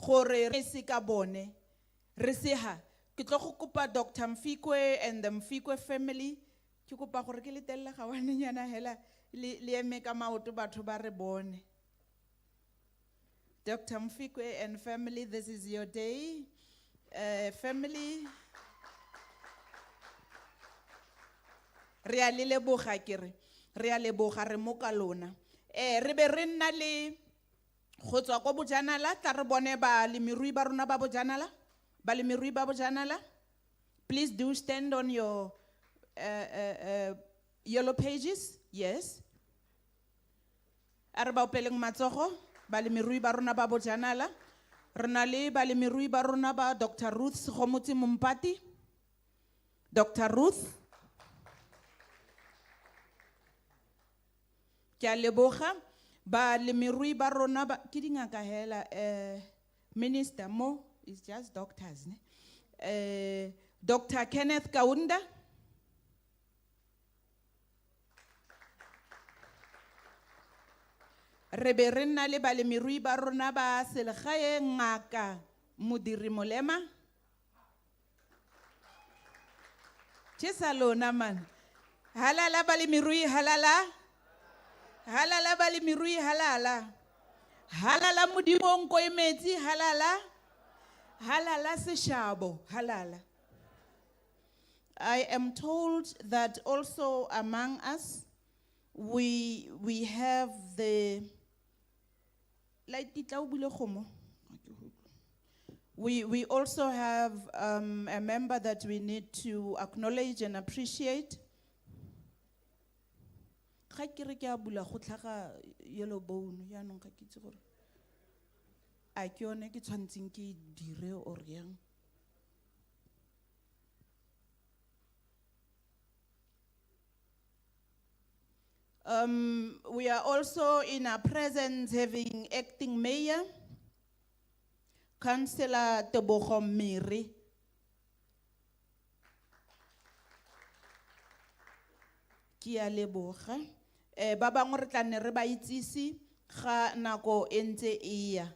gore re se ka bone re se ha ke tlo go kopa Dr. Mfikwe and the Mfikwe family ke kopa gore ke le tella ga wanenyana hela le eme ka maoto batho ba re bone. Dr. Mfikwe and family, this is your day. Family, re a le leboga kere re a leboga re mo ka lona. Re be re nna le go tswa go bojanala tla re bone balemirui ba rona ba bojanala. Balemirui ba bojanala, please do stand on your yellow pages. Yes. A re ba opeleng matsogo balemirui ba rona ba bojanala. Re na le balemirui ba rona ba Dr. Ruth Segomotsi Mompati. Dr. Ruth, ke a leboga balemirui ba rona ba ke dingaka hela minister mo is just doctors ne. Dr. Kenneth Kaunda. Re be re nna le balemirui ba rona ba selegae ngaka modiri molema. Tshisa lona man. Halala balemirui halala. Halala balemirui halala. Halala modimong ko emetsi halala. Halala seshabo halala. I am told that also among us we have the we also have a member that we need to acknowledge and appreciate. Yellow bone, we are also in our presence having acting mayor, Councillor Tebogo Miri. Kia leboga. Ba bangwe re tla nne re ba itsisi ga nako entse iya.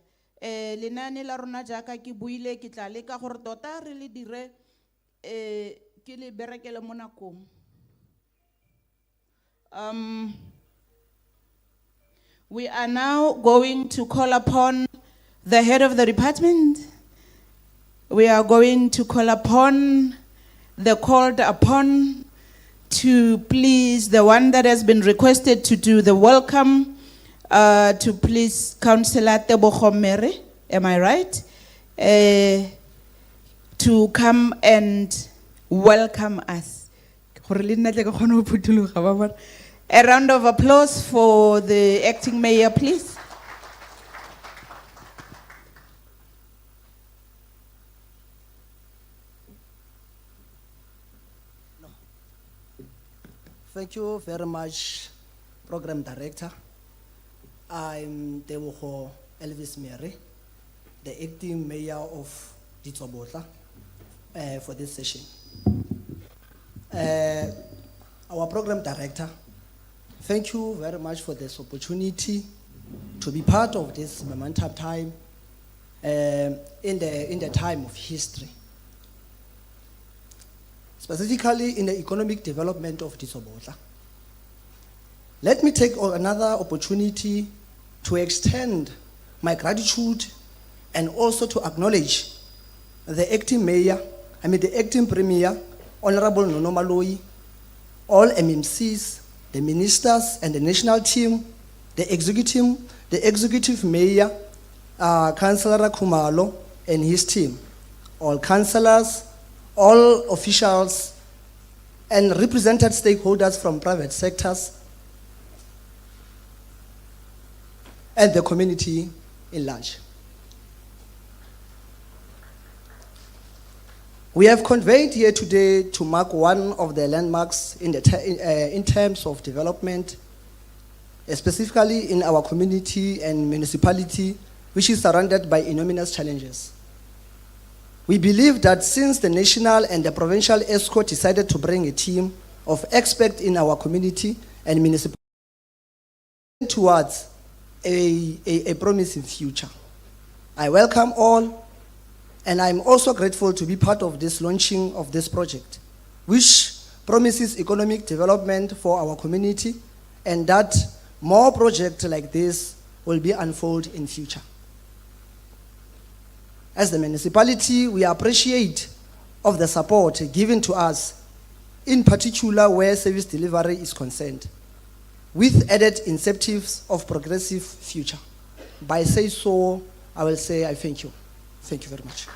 Lenaane la rona jaaka ke buile ke tla leka gore tota re le dire ke le berekele mo nakong. We are now going to call upon the head of the department. We are going to call upon the called upon to please the one that has been requested to do the welcome, to please Councillor Tebogo Mere, am I right? To come and welcome us. A round of applause for the acting mayor, please. Thank you very much, Program Director. I'm Tebogo Elvis Mary, the acting mayor of Ditsobotla, for this session. Our Program Director, thank you very much for this opportunity to be part of this momentous time in the time of history, specifically in the economic development of Ditsobotla. Let me take another opportunity to extend my gratitude and also to acknowledge the acting mayor, the acting premier, Honorable Nono Maloi, all MMCs, the ministers and the national team, the executive mayor, Councillor Kumalo and his team, all councillors, all officials, and represented stakeholders from private sectors, and the community in large. We have convened here today to mark one of the landmarks in terms of development, specifically in our community and municipality, which is surrounded by enormous challenges. We believe that since the national and the provincial ESCO decided to bring a team of experts in our community and municipality towards a promising future. I welcome all, and I'm also grateful to be part of this launching of this project, which promises economic development for our community, and that more projects like this will be unfolded in future. As the municipality, we appreciate of the support given to us, in particular where service delivery is concerned, with added incentives of progressive future. By saying so, I will say I thank you. Thank you very much.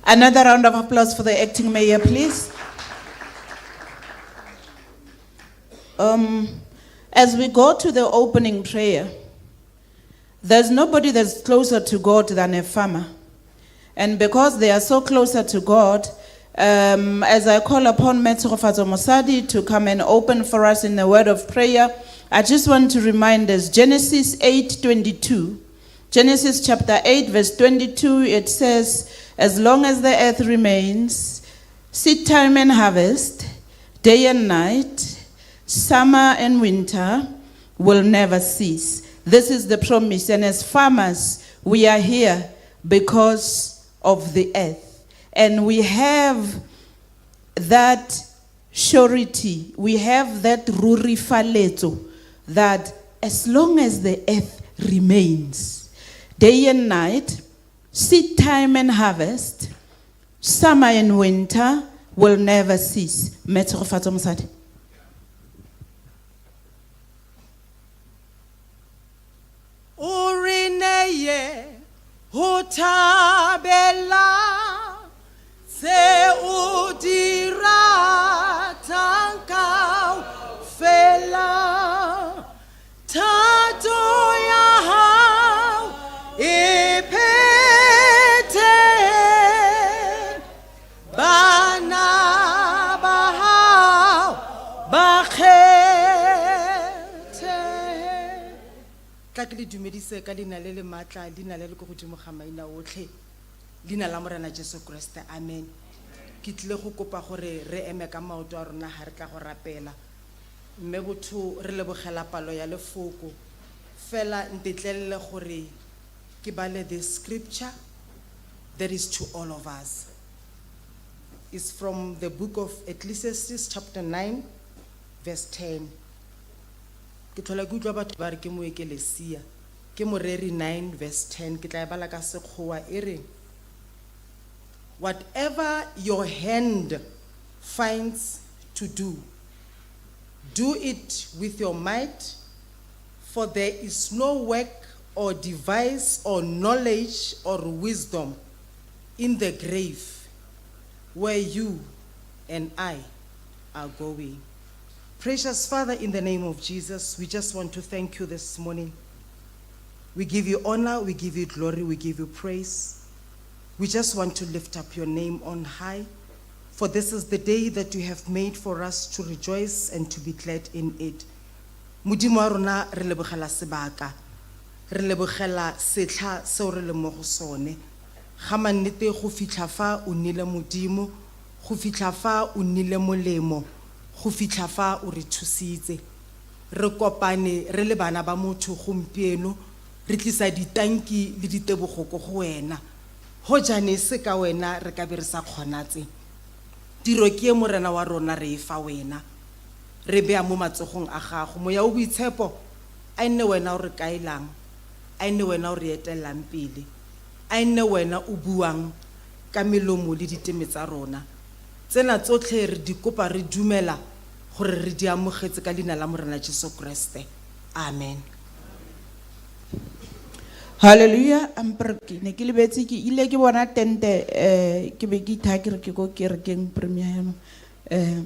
Another round of applause for the acting mayor, please. As we go to the opening prayer, there's nobody that's closer to God than a farmer. And because they are so closer to God, as I call upon Metsofazo Mosadi to come and open for us in the word of prayer, I just want to remind us, Genesis 8:22. Genesis chapter 8, verse 22, it says, as long as the earth remains, seed time and harvest, day and night, summer and winter will never cease. This is the promise, and as farmers, we are here because of the earth. And we have that surety, we have that rurifaleto, that as long as the earth remains, day and night, seed time and harvest, summer and winter will never cease. Metsofazo Mosadi. Urineye utabela se udira tankau fela tato ya hau ipete bana bahau bakhete ka ke le dumedise ka lena le le matla lena le le go godimo ga maina otlhe lena la morena Jesu Kriste amen ke tle go kopa gore re eme ka maoto a rona ha re tla go rapela mme botho re le bogela palo ya lefoko fela ntetlelle gore ke bale the scripture that is to all of us. It's from the book of Ecclesiastes chapter 9 verse 10. Ke thola ke utlwa batho ba re ke mo ekelesia ke Moreri 9 verse 10 ke tla e bala ka sekgowa e re whatever your hand finds to do, do it with your might, for there is no work or device or knowledge or wisdom in the grave where you and I are going. Precious Father, in the name of Jesus, we just want to thank you this morning. We give you honor, we give you glory, we give you praise. We just want to lift up your name on high, for this is the day that you have made for us to rejoice and to be glad in it. Modimo wa rona re lebogela sebaka, re lebogela setlha seo re le mo go sone. Ga mannete go fitlha fa o nnile modimo, go fitlha fa o nnile molemo, go fitlha fa o re thusitse. Re kopane re le bana ba motho gompieno, re tlisa ditanki le ditebogo go wena. Ho jane se ka wena re ka be re sa kgonatse. Tiro ke e morena wa rona re e fa wena. Re bea mo matsogong a gago, moya o boitshepo a nne wena o re kaelang, a nne wena o re etellang pele, a nne wena o buang ka melomo le diteme tsa rona. Tsena tsotlhe re di kopa re dumela gore re di amogetse ka leina la morena Jesu Kriste. Amen. Hallelujah. Ne ke lebetse ke ile ke bona tente ke be ke itha ke re ke go kerekeng premier.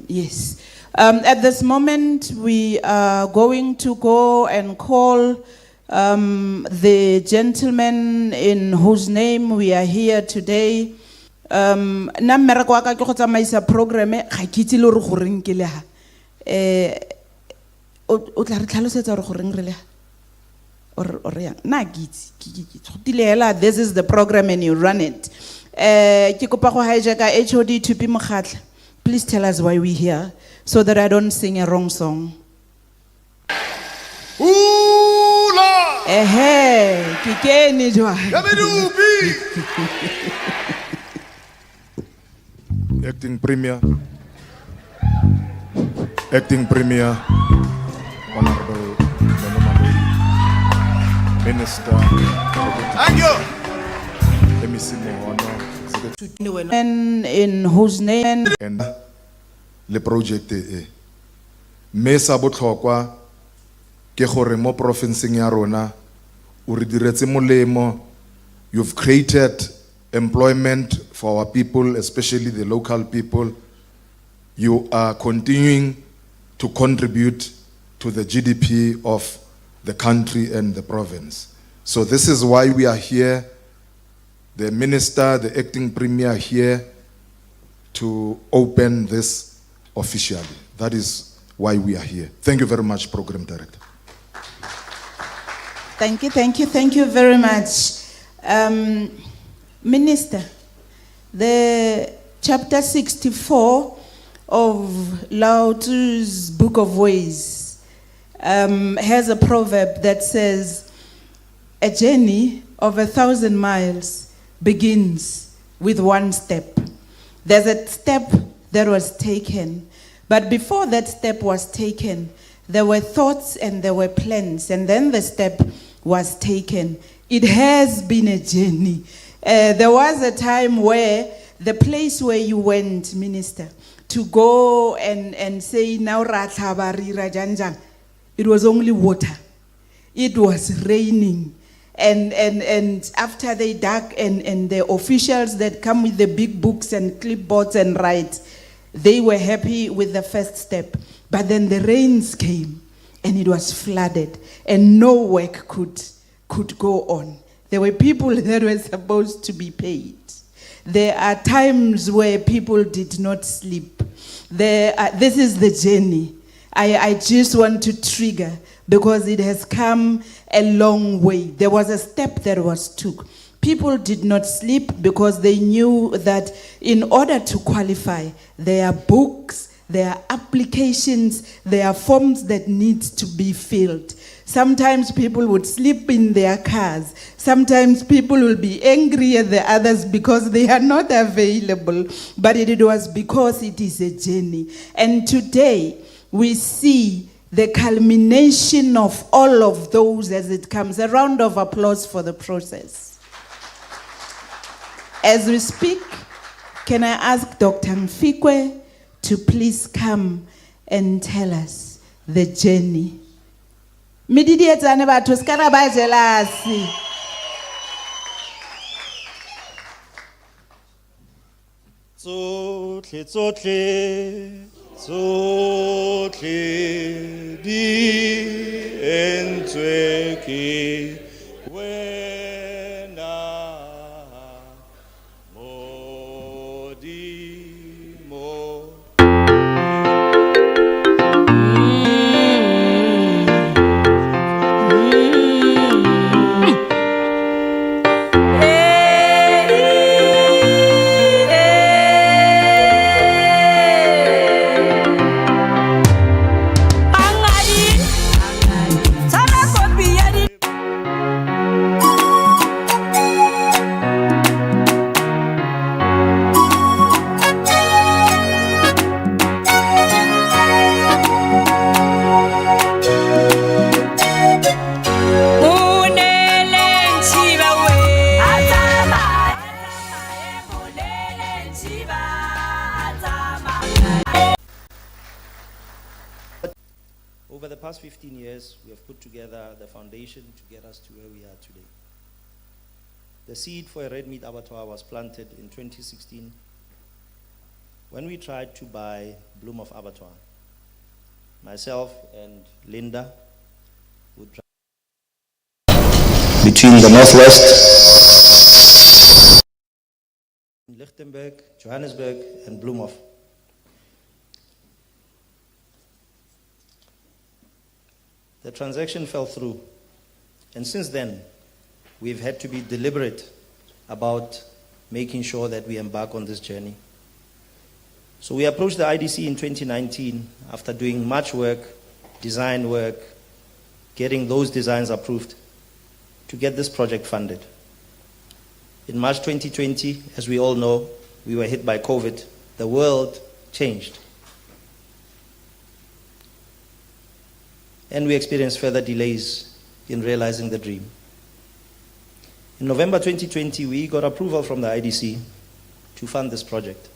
Yes. At this moment we are going to go and call the gentleman in whose name we are here today. Na mmereko wa ka ke go tsamaisa program ga ke itse le re go reng ke le ha. O tla re tlhalosetsa re go reng re le ha. Or yang na gitsi tshotile hela this is the program and you run it. Ke kopa go hijack HOD Thupi Mokgatla. Please tell us why we're here so that I don't sing a wrong song. Ooh, Lord. Ehe, kikeni jwa. Acting Premier, Honorable Minister, MEC Mohono, And in whose name and le project e. Me sa botlhokwa ke gore mo provinceng ya rona o re diretse molemo. You've created employment for our people, especially the local people. You are continuing to contribute to the GDP of the country and the province. So this is why we are here. The minister, the acting premier are here to open this officially. That is why we are here. Thank you very much, Program Director. Thank you very much. Minister, the chapter 64 of Lao Tzu's Book of Ways has a proverb that says, a journey of 1,000 miles begins with one step. There's a step that was taken, but before that step was taken, there were thoughts and there were plans, and then the step was taken. It has been a journey. There was a time where the place where you went, Minister, to go and say, now it was only water. It was raining. And after they dug and the officials that come with the big books and clipboards and write, they were happy with the first step. But then the rains came and it was flooded and no work could go on. There were people that were supposed to be paid. There are times where people did not sleep. This is the journey. I just want to trigger because it has come a long way. There was a step that was took. People did not sleep because they knew that in order to qualify, there are books, there are applications, there are forms that need to be filled. Sometimes people would sleep in their cars. Sometimes people will be angry at the others because they are not available. But it was because it is a journey. And today, we see the culmination of all of those as it comes. A round of applause for the process. As we speak, can I ask Dr. Mfikwe to please come and tell us the journey? Mididietzane batho ska ra ba jealous. Tsotle di entswe ke wena modimo. Over the past 15 years, we have put together the foundation to get us to where we are today. The seed for a red meat abattoir was planted in 2016 when we tried to buy Bloom of Abattoir. Myself and Linda would try between the Northwest, Lichtenberg, Johannesburg, and Bloemhof. The transaction fell through, and since then, we've had to be deliberate about making sure that we embark on this journey. So we approached the IDC in 2019 after doing much work, design work, getting those designs approved. to get this project funded. In March 2020, as we all know, we were hit by COVID. The world changed. And we experienced further delays in realizing the dream. In November 2020, we got approval from the IDC to fund this project.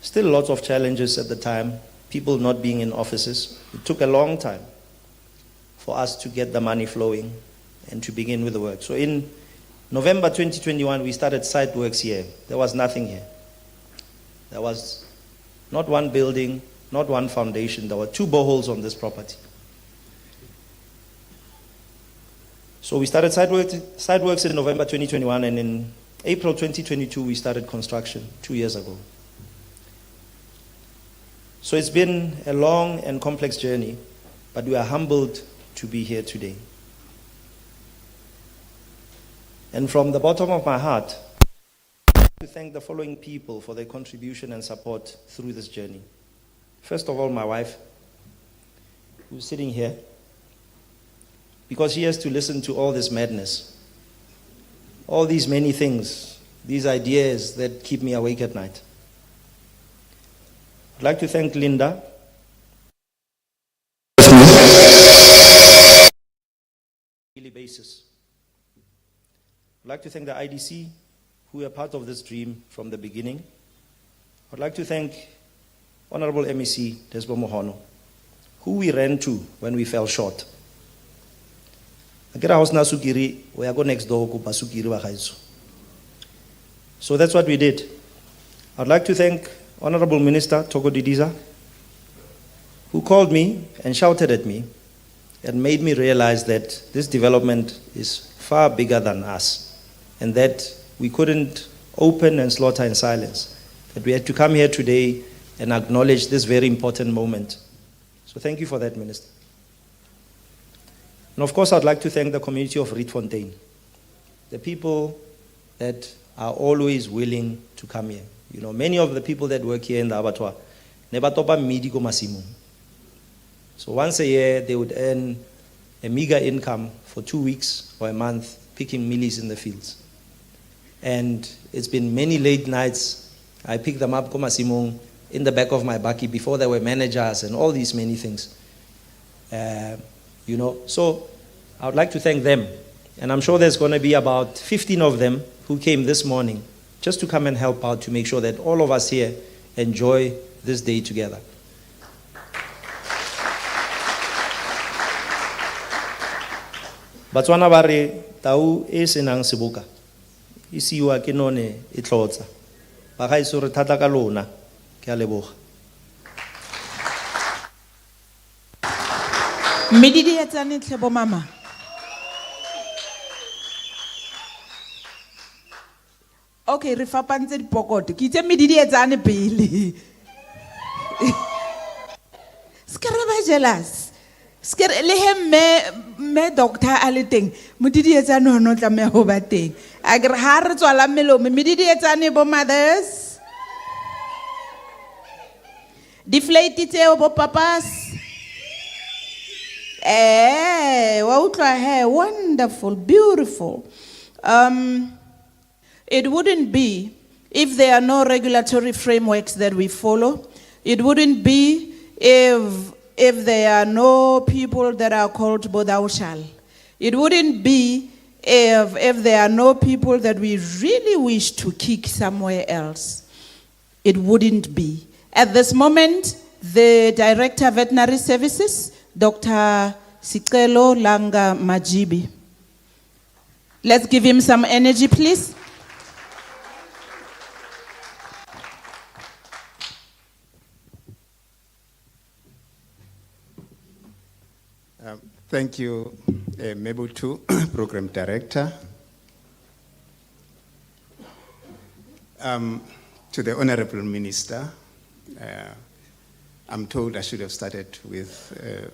Still lots of challenges at the time, people not being in offices. It took a long time for us to get the money flowing and to begin with the work. So in November 2021, we started site works here. There was nothing here. There was not one building, not one foundation. There were 2 boreholes on this property. So we started site works in November 2021, and in April 2022, we started construction 2 years ago. So it's been a long and complex journey, but we are humbled to be here today. And from the bottom of my heart, I want to thank the following people for their contribution and support through this journey. First of all, my wife, who's sitting here, because she has to listen to all this madness, all these many things, these ideas that keep me awake at night. I'd like to thank Linda. Daily basis. I'd like to thank the IDC, who were part of this dream from the beginning. I'd like to thank Honorable MEC Ditsobotla, who we ran to when we fell short. So that's what we did. I'd like to thank Honorable Minister Toko Didiza, who called me and shouted at me and made me realize that this development is far bigger than us and that we couldn't open and slaughter in silence, that we had to come here today and acknowledge this very important moment. So thank you for that, Minister. And of course, I'd like to thank the community of Rietfontein, the people that are always willing to come here. You know, many of the people that work here in the abattoir never topa mmidi ko masimong. So once a year, they would earn a meager income for 2 weeks or a month picking mealies in the fields. And it's been many late nights. I picked them up ko masimong in the back of my bakkie before there were managers and all these many things. You know, so I would like to thank them. And I'm sure there's going to be about 15 of them who came this morning just to come and help out to make sure that all of us here enjoy this day together. Batswana ba re tau e senang seboka e siwa ke none e tlotsa ba ga iso re thata ka lona ke a leboga. Mididi etsane tlhebo mama. Okay, re fapantse dipokoto. Ke itse mididi etsane pele. Skere ba jealous. Skere le he me doctor a le teng. Mididi etsane ho no tlameha ho ba teng. A ke re ha re tswala melomo mididi etsane bo mothers. Deflate tseo bo papas. Wonderful, beautiful. It wouldn't be if there are no regulatory frameworks that we follow. It wouldn't be if there are no people that are called Bodaushal. It wouldn't be if there are no people that we really wish to kick somewhere else. It wouldn't be. At this moment, the Director of Veterinary Services, Dr. Sikelo Langa Majibi. Let's give him some energy, please. Thank you, Mebutu, Program Director. To the Honorable Minister, I'm told I should have started with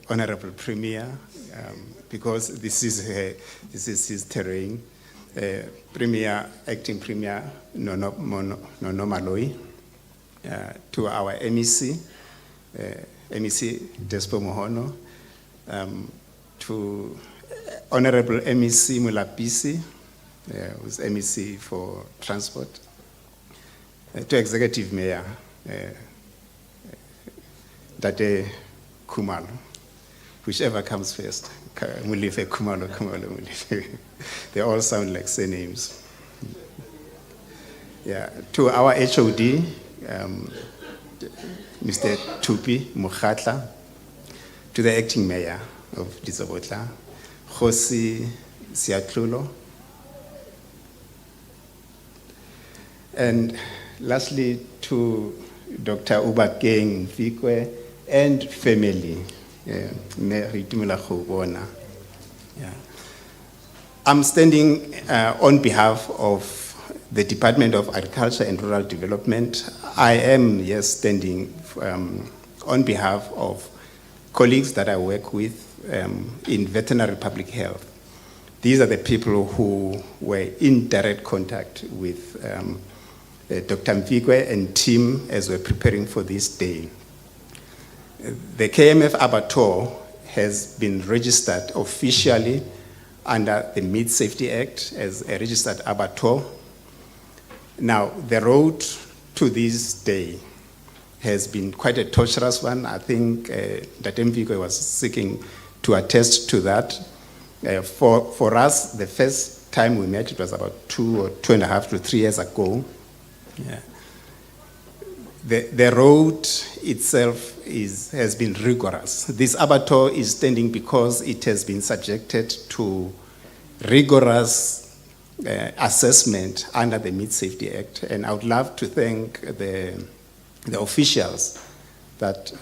Honorable Premier because this is his terrain. Premier, Acting Premier Nono Maloi, to our MEC, MEC Despo Mohono, to Honorable MEC Mulapisi, who's MEC for Transport, to Executive Mayor, Dade Kumalo, whichever comes first. Mulife Kumalo, Mulife. They all sound like surnames. Yeah, to our HOD, Mr. Tupi Mukhatla, to the acting mayor of Ditsobotla, Khosi Siatlulo, and lastly to Dr. Ubakeng Mfikwe and family, Ritumula Khobona. I'm standing on behalf of the Department of Agriculture and Rural Development. I am, yes, standing on behalf of colleagues that I work with in veterinary public health. These are the people who were in direct contact with Dr. Mfikwe and team as we're preparing for this day. The KMF abattoir has been registered officially under the Meat Safety Act as a registered abattoir. Now, the road to this day has been quite a torturous one. I think that Mfikwe was seeking to attest to that. For us, the first time we met, it was about 2.5 to 3 years ago. Yeah. The road itself has been rigorous. This abattoir is standing because it has been subjected to rigorous assessment under the Meat Safety Act. And I would love to thank the officials that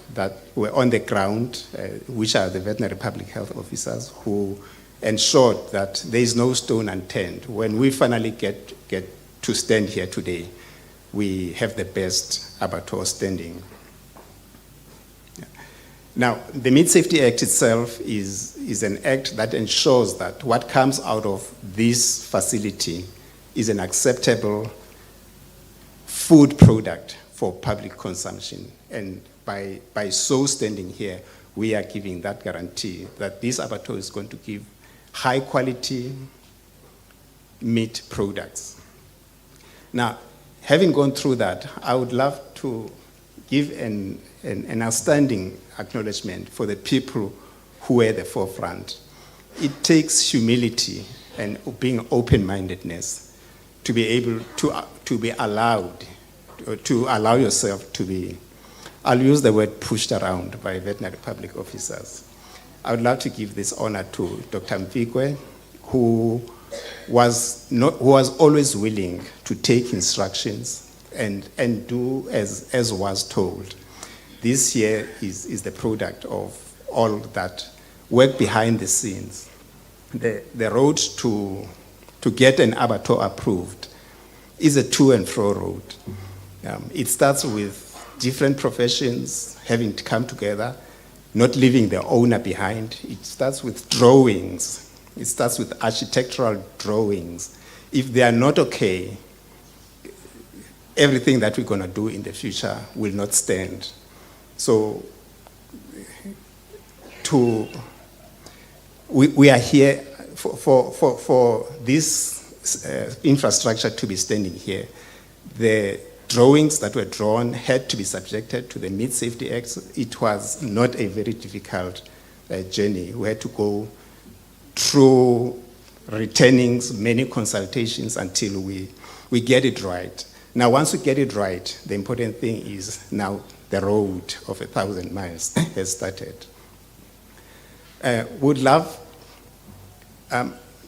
were on the ground, which are the veterinary public health officers, who ensured that there is no stone unturned. When we finally get to stand here today, we have the best abattoir standing. Yeah. Now, the Meat Safety Act itself is an act that ensures that what comes out of this facility is an acceptable food product for public consumption. And by so standing here, we are giving that guarantee that this abattoir is going to give high quality meat products. Now, having gone through that, I would love to give an outstanding acknowledgement for the people who are at the forefront. It takes humility and being open-mindedness to be able to be allowed, to allow yourself to be, I'll use the word pushed around by veterinary public officers. I would love to give this honor to Dr. Mfikwe, who was always willing to take instructions and do as was told. This here is the product of all that work behind the scenes. The road to get an abattoir approved is a to and fro road. It starts with different professions having to come together, not leaving the owner behind. It starts with drawings. It starts with architectural drawings. If they are not okay, everything that we're going to do in the future will not stand. So we are here for this infrastructure to be standing here. The drawings that were drawn had to be subjected to the Meat Safety Act. It was not a very difficult journey. We had to go through returnings, many consultations until we get it right. Now, once we get it right, the important thing is now the road of 1,000 miles has started. Would love,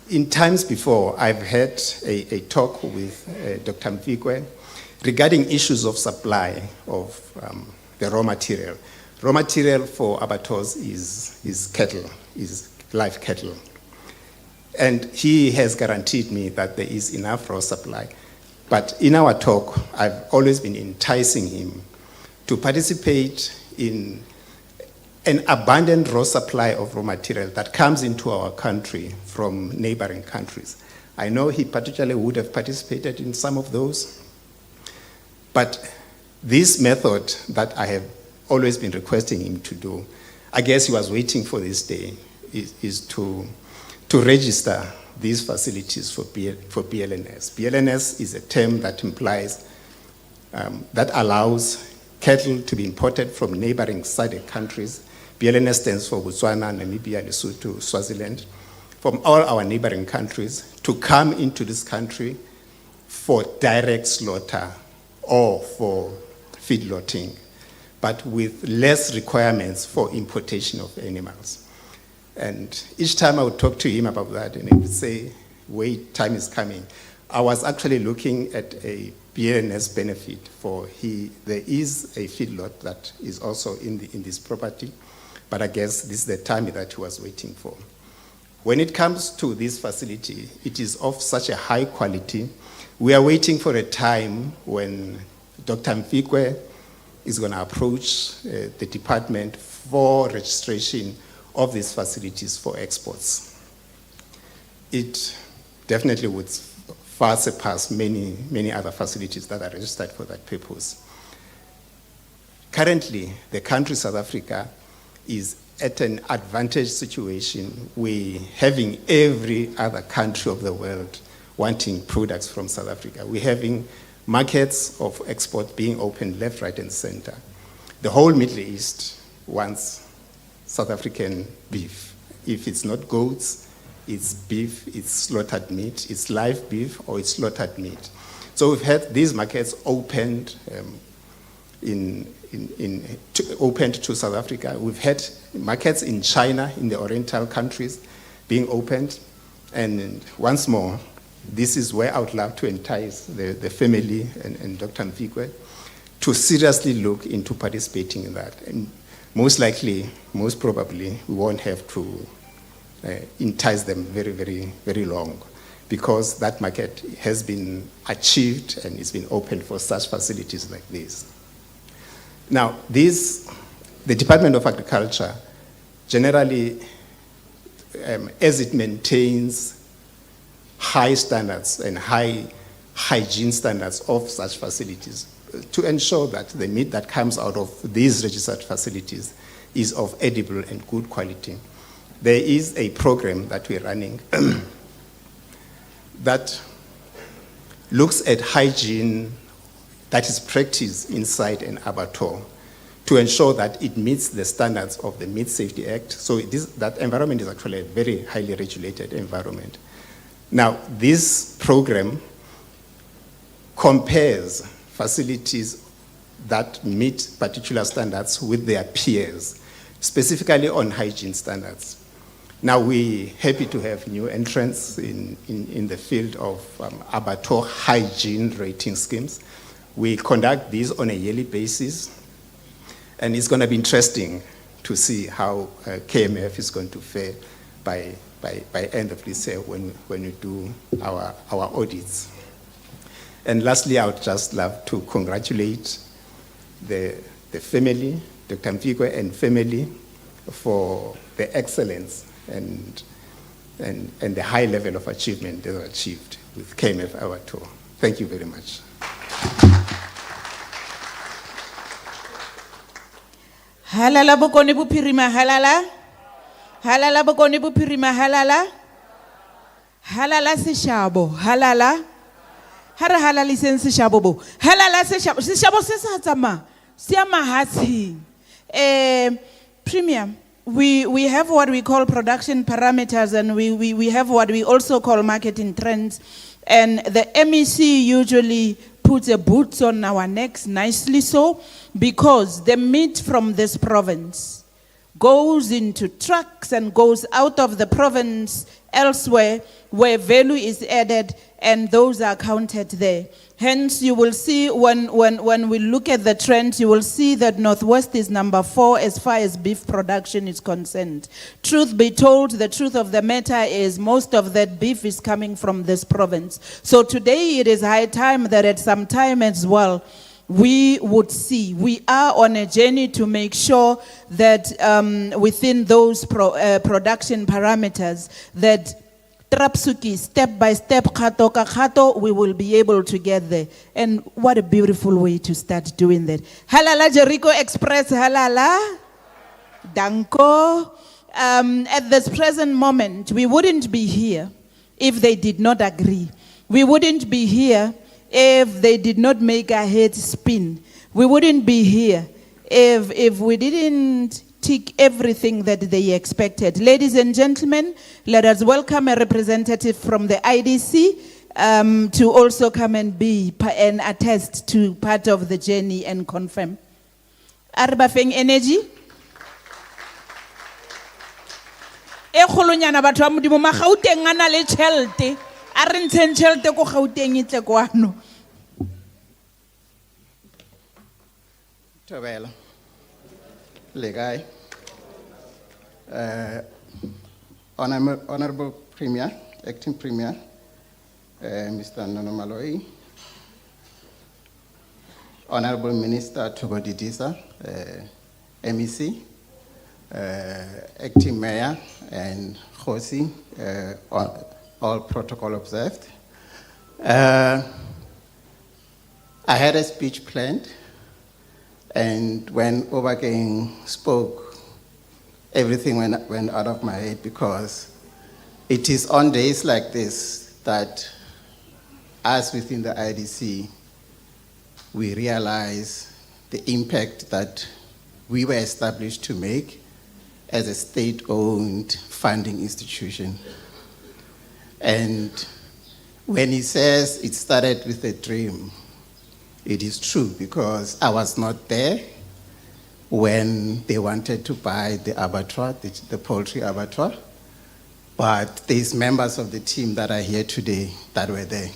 in times before, I've had a talk with Dr. Mfikwe regarding issues of supply of the raw material. Raw material for abattoirs is cattle, is live cattle. And he has guaranteed me that there is enough raw supply. But in our talk, I've always been enticing him to participate in an abundant raw supply of raw material that comes into our country from neighboring countries. I know he particularly would have participated in some of those. But this method that I have always been requesting him to do, I guess he was waiting for this day, is to to register these facilities for BLNS. BLNS is a term that implies, that allows cattle to be imported from neighboring SADC countries. BLNS stands for Botswana, Namibia, Lesotho, Swaziland, from all our neighboring countries to come into this country for direct slaughter or for feedlotting, but with less requirements for importation of animals. And each time I would talk to him about that, and he would say, wait, time is coming. I was actually looking at a BLNS benefit for there is a feedlot that is also in this property, but I guess this is the time that he was waiting for. When it comes to this facility, it is of such a high quality. We are waiting for a time when Dr. Mfikwe is going to approach the department for registration of these facilities for exports. It definitely would far surpass many other facilities that are registered for that purpose. Currently, the country South Africa is at an advantaged situation where having every other country of the world wanting products from South Africa. We're having markets of export being opened left, right, and center. The whole Middle East wants South African beef. If it's not goats, it's beef, it's slaughtered meat, it's live beef, or it's slaughtered meat. So we've had these markets opened opened to South Africa. We've had markets in China, in the Oriental countries, being opened. And once more, this is where I would love to entice the family and Dr. Mfikwe to seriously look into participating in that. And most likely, most probably, we won't have to entice them very, very, very long, because that market has been achieved and it's been opened for such facilities like this. Now, the Department of Agriculture, generally, as it maintains high standards and high hygiene standards of such facilities, to ensure that the meat that comes out of these registered facilities is of edible and good quality. There is a program that we're running that looks at hygiene that is practiced inside an abattoir to ensure that it meets the standards of the Meat Safety Act. So that environment is actually a very highly regulated environment. Now, this program compares facilities that meet particular standards with their peers, specifically on hygiene standards. Now, we're happy to have new entrants in the field of abattoir hygiene rating schemes. We conduct these on a yearly basis, and it's going to be interesting to see how KMF is going to fare by end of this year when we do our audits. And lastly, I would just love to congratulate the family, Dr. Mfikwe and family, for the excellence and the high level of achievement they have achieved with KMF Abattoir. Thank you very much. Halala bokoni buphirima halala. Halala bokoni buphirima halala. Halala seshabo halala. Hara halali sen seshabo bo. Halala seshabo se sa tsama. Siama hatsi. Premier, we have what we call production parameters, and we have what we also call marketing trends. And the MEC usually puts a boots on our necks, nicely so, because the meat from this province goes into trucks and goes out of the province elsewhere where value is added, and those are counted there. Hence, you will see when we look at the trend, you will see that Northwest is number 4 as far as beef production is concerned. Truth be told, the truth of the matter is most of that beef is coming from this province. So today it is high time that at some time as well, we would see, we are on a journey to make sure that within those production parameters, that Trapsuki, step by step, khato ka khato, we will be able to get there. And what a beautiful way to start doing that. Halala Jericho Express, halala. Danko. at this present moment, we wouldn't be here if they did not agree. We wouldn't be here if they did not make our heads spin. We wouldn't be here if we didn't tick everything that they expected. Ladies and gentlemen, let us welcome a representative from the IDC to also come and and attest to part of the journey and confirm. Arbafeng Energy. E kgolonyana batho ba modimo ma Gauteng ana le tšhelete a re ntsheng tšhelete ko Gauteng itle kwano. Tobela. Legai. Honorable Premier, Acting Premier, Mr. Nono Maloi, Honorable Minister Ditsobotla, MEC, Acting Mayor and Khosi, all protocol observed. I had a speech planned, and when Obakeng spoke, everything went out of my head, because it is on days like this that us within the IDC, we realize the impact that we were established to make as a state-owned funding institution. And when he says it started with a dream, it is true, because I was not there when they wanted to buy the abattoir, the poultry abattoir, but there's members of the team that are here today that were there.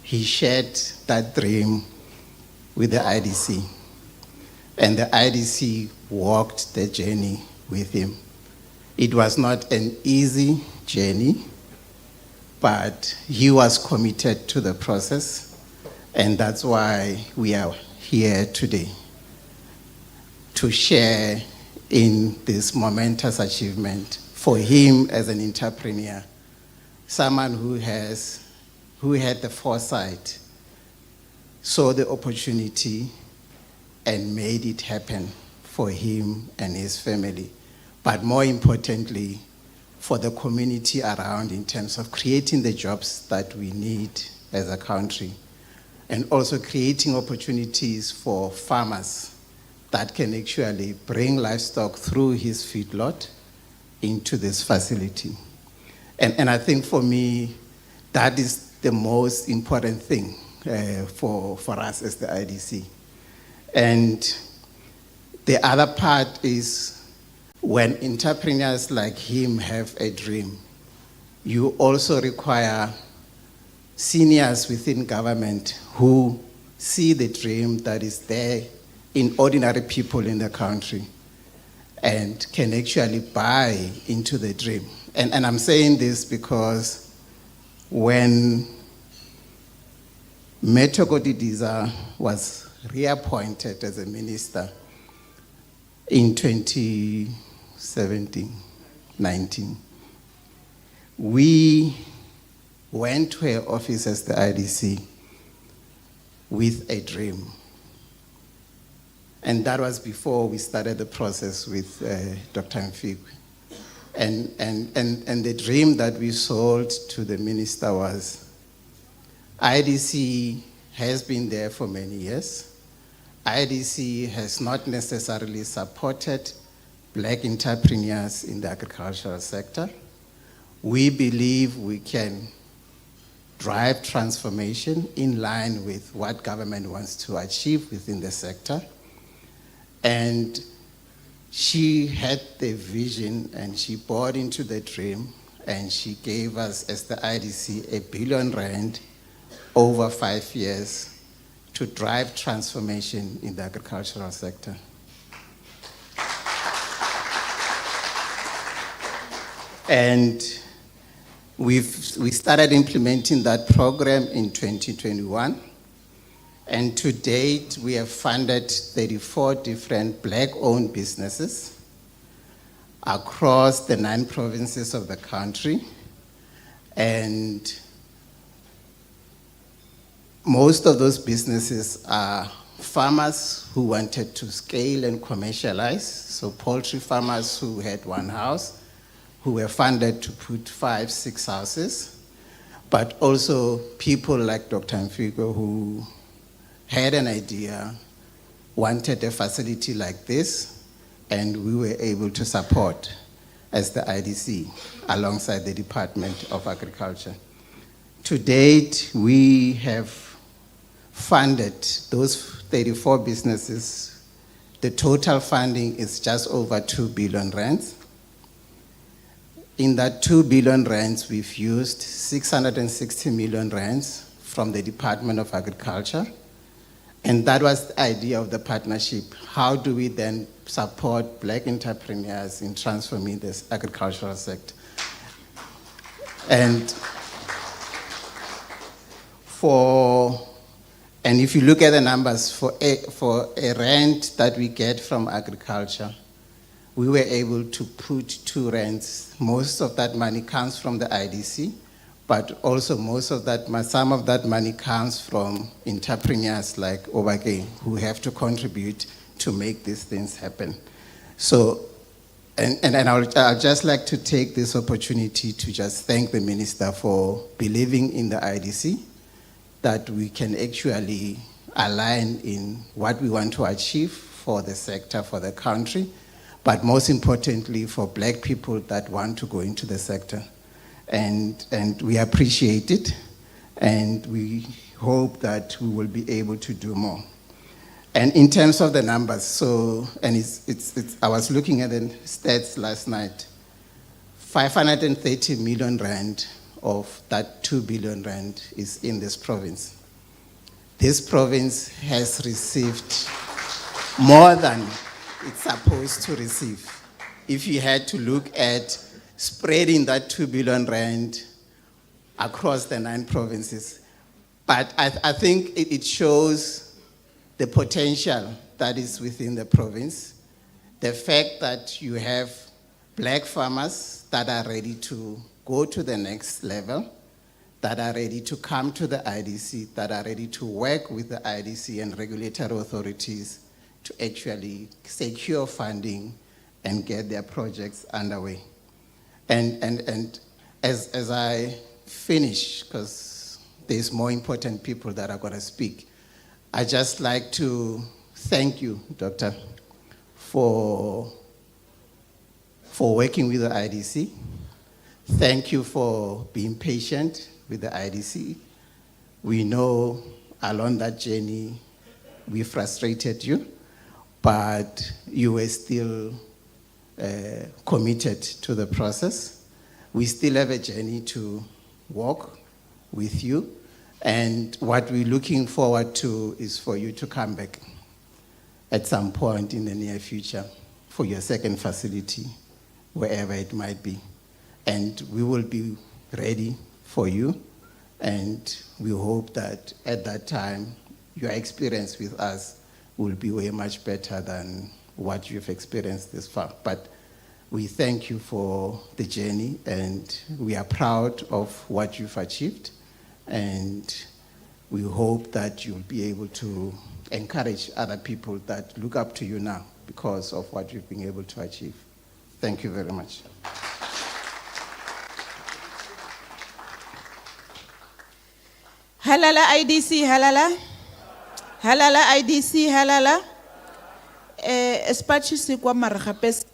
He shared that dream with the IDC, and the IDC walked the journey with him. It was not an easy journey, but he was committed to the process, and that's why we are here today, to share in this momentous achievement for him as an entrepreneur, someone who had the foresight, saw the opportunity, and made it happen for him and his family. But more importantly, for the community around, in terms of creating the jobs that we need as a country, and also creating opportunities for farmers that can actually bring livestock through his feedlot into this facility. And I think for me, that is the most important thing for us as the IDC. And the other part is, when entrepreneurs like him have a dream, you also require seniors within government who see the dream that is there in ordinary people in the country and can actually buy into the dream. And I'm saying this because when Ditsobotla was reappointed as a minister in 2017-19, we went to her office as the IDC with a dream. And that was before we started the process with Dr. Mfikwe. And the dream that we sold to the minister was, IDC has been there for many years. IDC has not necessarily supported black entrepreneurs in the agricultural sector. We believe we can drive transformation in line with what government wants to achieve within the sector. And she had the vision, and she bought into the dream, and she gave us, as the IDC, R1 billion over 5 years to drive transformation in the agricultural sector. And we started implementing that program in 2021. And to date, we have funded 34 different black-owned businesses across the 9 provinces of the country. And most of those businesses are farmers who wanted to scale and commercialize. So poultry farmers who had one house who were funded to put 5, 6 houses, but also people like Dr. Mfigo who had an idea, wanted a facility like this, and we were able to support as the IDC alongside the Department of Agriculture. To date, we have funded those 34 businesses. The total funding is just over 2 billion rands. In that 2 billion rands, we've used 660 million rands from the Department of Agriculture. And that was the idea of the partnership. How do we then support black entrepreneurs in transforming this agricultural sector? And if you look at the numbers, for a rent that we get from agriculture, we were able to put 2 rents. Most of that money comes from the IDC, but also some of that money comes from entrepreneurs like Obake, who have to contribute to make these things happen. So, and I'll just like to take this opportunity to just thank the minister for believing in the IDC, that we can actually align in what we want to achieve for the sector, for the country, but most importantly for black people that want to go into the sector. And we appreciate it, and we hope that we will be able to do more. And in terms of the numbers, I was looking at the stats last night, 530 million rand of that 2 billion rand is in this province. This province has received more than it's supposed to receive. If you had to look at spreading that 2 billion rand across the 9 provinces. But I think it shows the potential that is within the province. The fact that you have black farmers that are ready to go to the next level, that are ready to come to the IDC, that are ready to work with the IDC and regulatory authorities to actually secure funding and get their projects underway. And as I finish, because there's more important people that are going to speak, I just like to thank you, Doctor, for working with the IDC. Thank you for being patient with the IDC. We know along that journey we frustrated you, but you were still committed to the process. We still have a journey to walk with you, and what we're looking forward to is for you to come back at some point in the near future for your second facility, wherever it might be. And we will be ready for you, and we hope that at that time your experience with us will be way much better than what you've experienced this far. But we thank you for the journey, and we are proud of what you've achieved, and we hope that you'll be able to encourage other people that look up to you now because of what you've been able to achieve. Thank you very much. Halala IDC, halala. Halala IDC, halala. Spatchy se kwa maragapes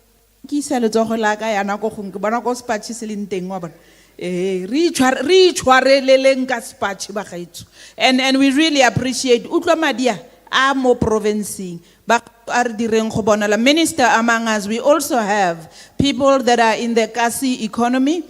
ki sa le tsogo la ka yana go gong ke bona go spatchy se le nteng wa bona. Re tshwareleleng ka spatchy ba gaetso. And we really appreciate utlwa madia a mo provinceng ba are direng go bona la minister among us. We also have people that are in the kasi economy.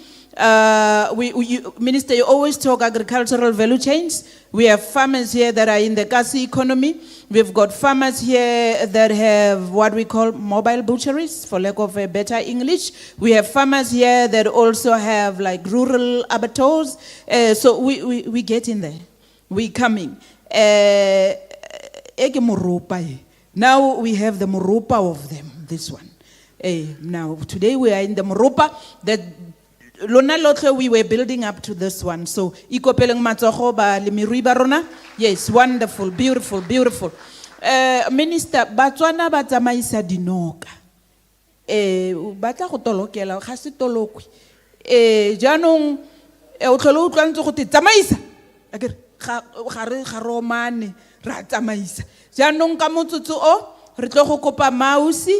Minister, you always talk agricultural value chains. We have farmers here that are in the kasi economy. We've got farmers here that have what we call mobile butcheries, for lack of a better English. We have farmers here that also have like rural abattoirs. So we get in there. We coming. Now we have the Murupa of them, this one. Now, today we are in the Murupa that Lona lotle we were building up to this one. So, ikopeleng matsogo ba lemirui ba rona. Yes, wonderful, beautiful, beautiful. Minister, Batswana ba tsamaisa dinoka. batla go tolokela ga se tolokwe jaanong o tlhole o tlwantse go te tsamaisa akere ga re omane ra tsamaisa jaanong ka motsotso o re tlo go kopa mausi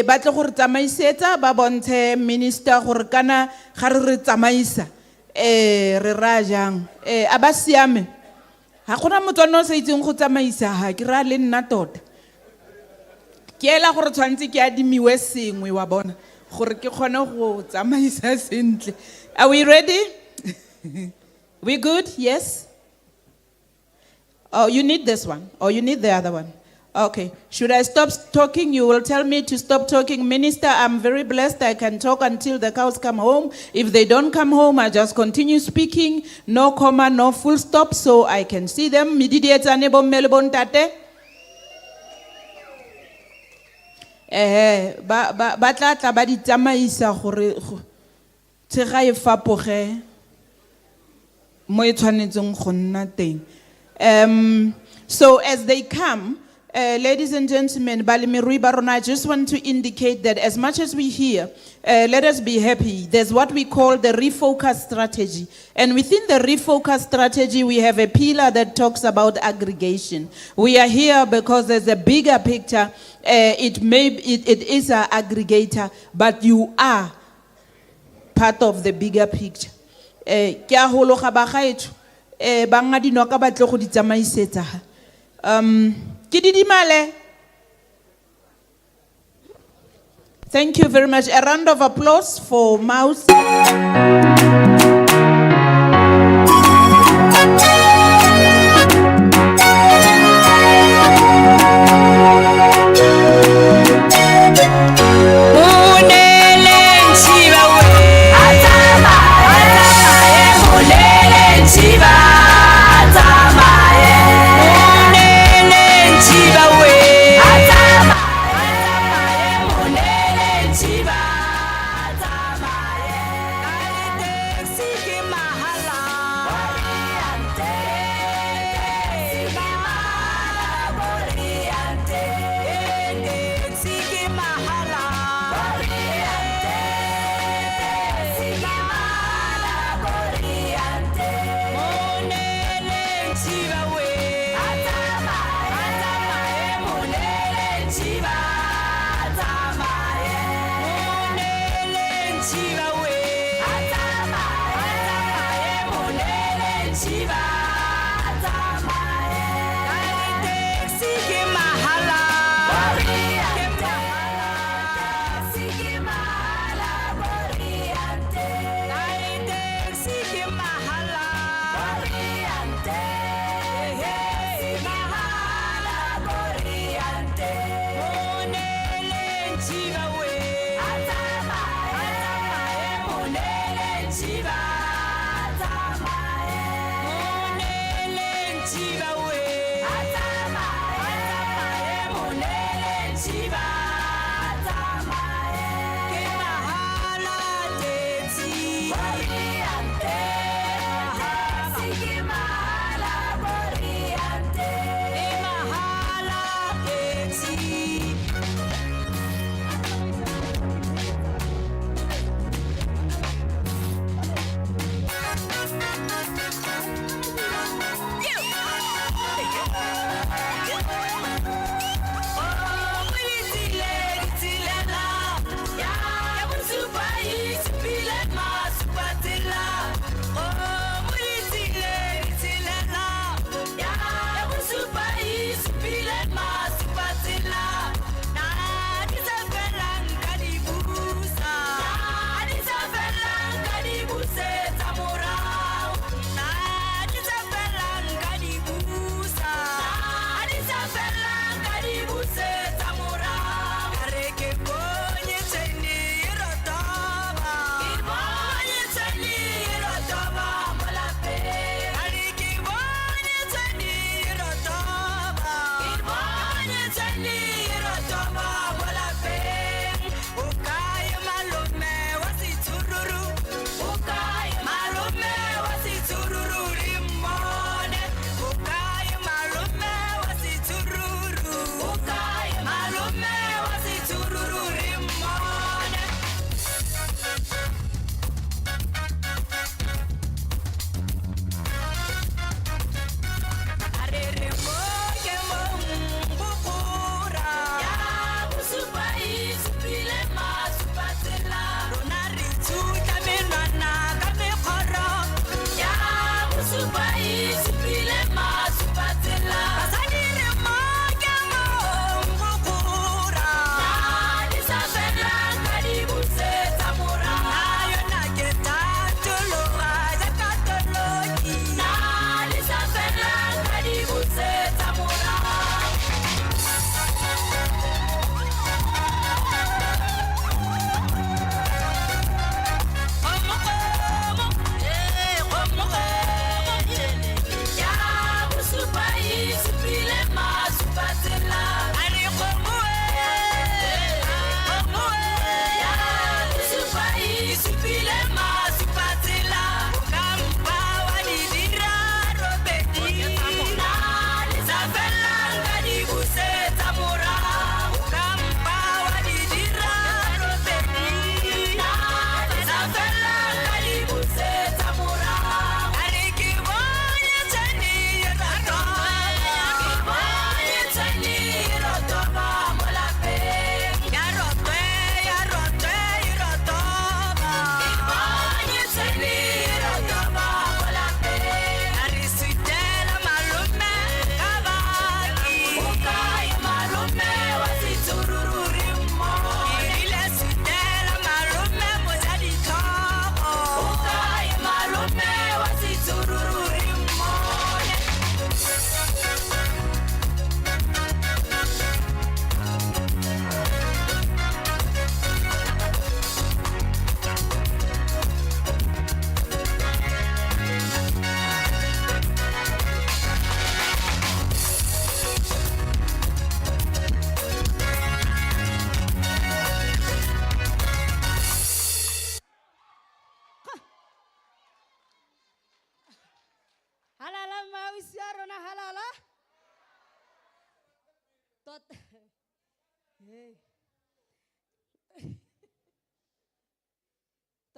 ba tle go re tsamaisetsa ba bontshe minister gore kana ga re tsamaisa re ra jang a ba siame ga gona motswana o sa itseng go tsamaisa ha ke ra le nna tota ke ela gore tshwantse ke adimiwe sengwe wa bona gore ke kgone go tsamaisa sentle. Are we ready? We good? Yes? Oh, you need this one or you need the other one? Okay. Should I stop talking? You will tell me to stop talking. Minister, I'm very blessed. I can talk until the cows come home. If they don't come home, I just continue speaking. No comma, no full stop, so I can see them. Ba tla tla ba di tsamaisa gore tshega e fapoge mo e tshwanetseng go nna teng. So as they come, ladies and gentlemen, balemirui ba rona, I just want to indicate that as much as we hear, let us be happy. There's what we call the refocus strategy. And within the refocus strategy, we have a pillar that talks about aggregation. We are here because there's a bigger picture. It is an aggregator, but you are part of the bigger picture. Ke a hologa ba gaetso banga dinoka ba tle go di tsamaisetsa ke didimale. Thank you very much. A round of applause for Mouse.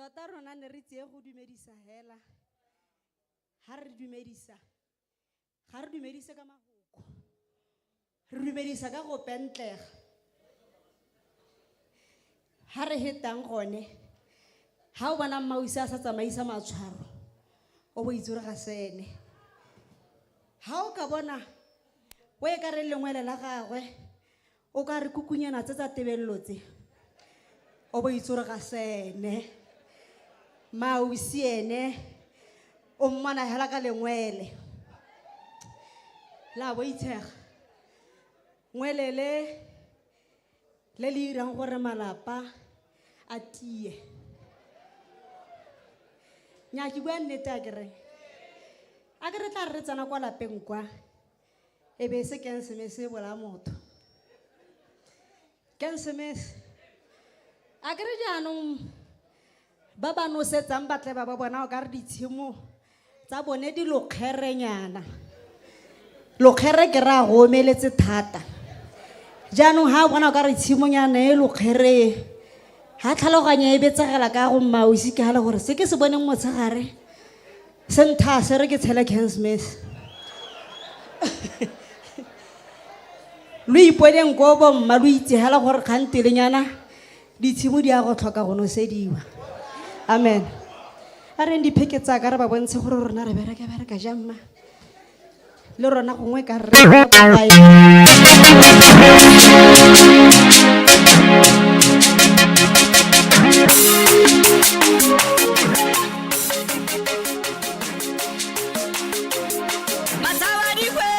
Tota rona ne re tsie go dumedisa hela. Ha re dumedisa. Ga re dumedise ka magoko. Re dumedisa ka go pentlega. Ha re hetang gone. Ha o bona mmausi a sa tsamaisa matshwaro. O bo itsore ga sene. Ha o ka bona o e ka re lengwele la gagwe. O ka re kukunyana tse tsa tebellotse. O bo itsore ga sene. Mausi ene o mmana hela ka lengwele la bo itshega ngwelele le le irang gore malapa a tie nya ke bua nnete a kere tla re tsana kwa lapeng kwa e be se kensemese bola motho kensemese a kere jaanong ba ba nosetsang batle ba bona o ka re ditshimo tsa bone di lokgerenyana lokgere ke ra go omeletse thata jaanong ha bona o ka re tshimonyana e lokgere ha tlhaloganya e betsegela ka go mmausi ke hala gore se ke se boneng motshegare se ntha se re ke tshela Christmas lo ipodeng go bomma lo itse hala gore kgantelenyana ditshimo di a go tlhoka go nosediwa. Amen. A re ndi pheketsa ka re ba bontshe gore rona re bereka jamma. Le rona gongwe ka re Matabari kwe,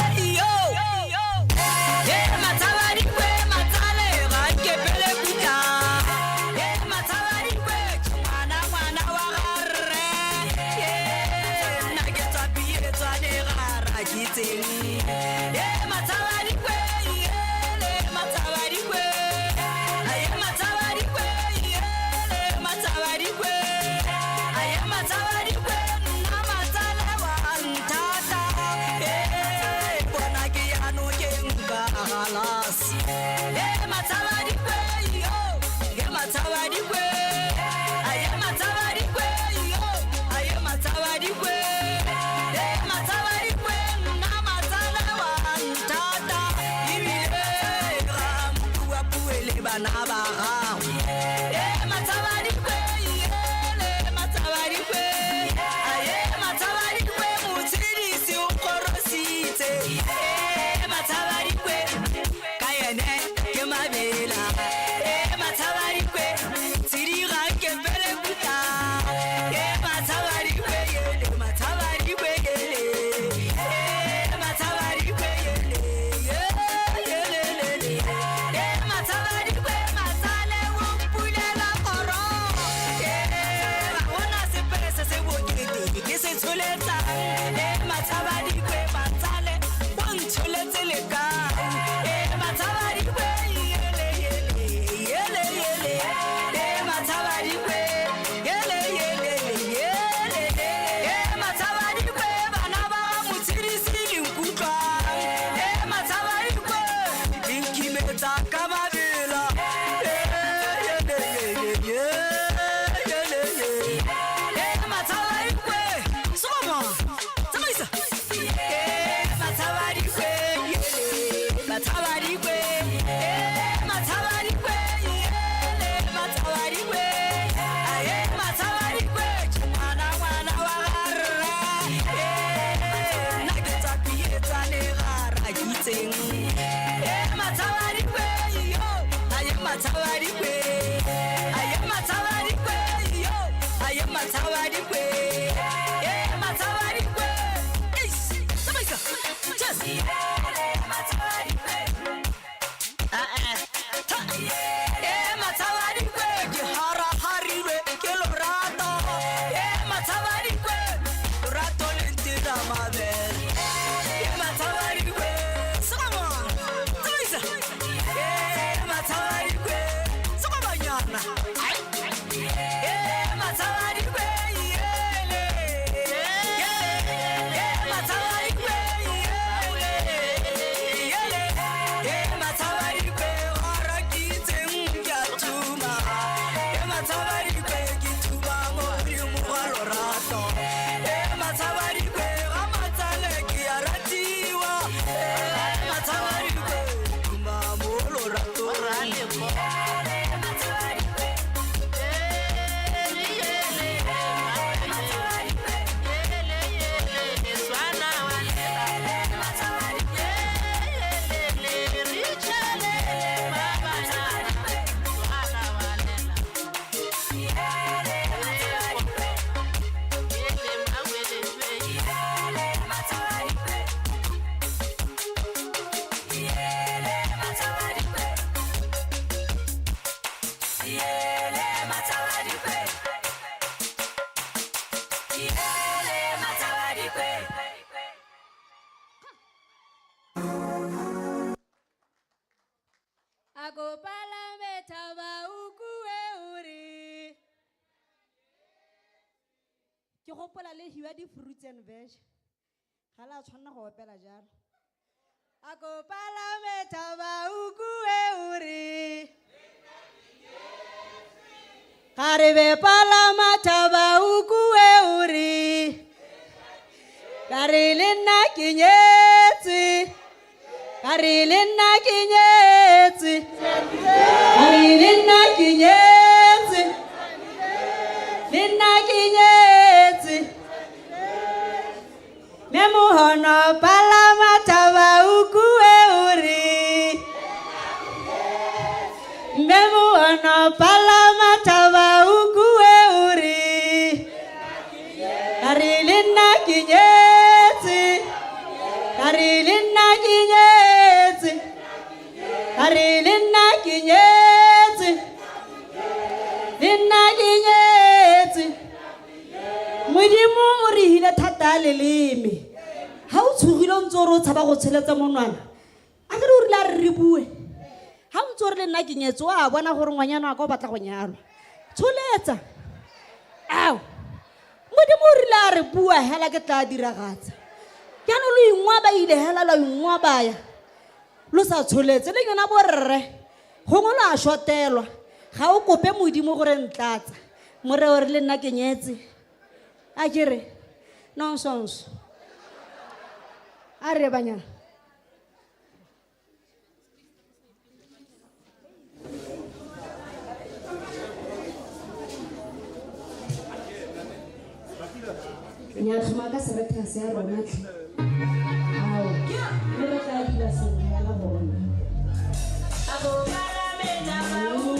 Ke gopola le hiwa di fruits and veg. Ga la tshwanna go opela jalo. A go palame thaba o kue uri. Ga re be palama thaba o kue uri. Ka re le nna ke nyetse. Ka re le nna ke nyetse. Ka re le nna ke nyetse. Le nna ke nyetse. Me mohono palama thaba o kue uri. Me mohono palama thaba o kue uri. Ka re le nna ke nyetse. Ka re le nna ke nyetse. Ka re le nna ke nyetse. Le nna ke nyetse. Modimo o re hile thata leleme. Ha o tshogile o ntse o re o tshaba go tsheletsa monwana. A ke re o rile a re bue. Ha o ntse o re le nna ke nyetse wa bona gore ngwanyana wa ka o batla go nyalwa. Tsholetsa. Ao. Modimo o rile a re bua hela ke tla diragatsa. Ke ano lo ingwa ba ile hela lo ingwa ba ya. Lo sa tsholetse le yona borre. Gongwe lo a shotelwa. Ga o kope modimo gore ntlatsa. More o re le nna ke nyetse. A kere nonsense. A re banyana. Nya thoma ka sebetha se a rona tle. Ao. Le re tla dira sengwe ya la bona. Abo bala meta ba o.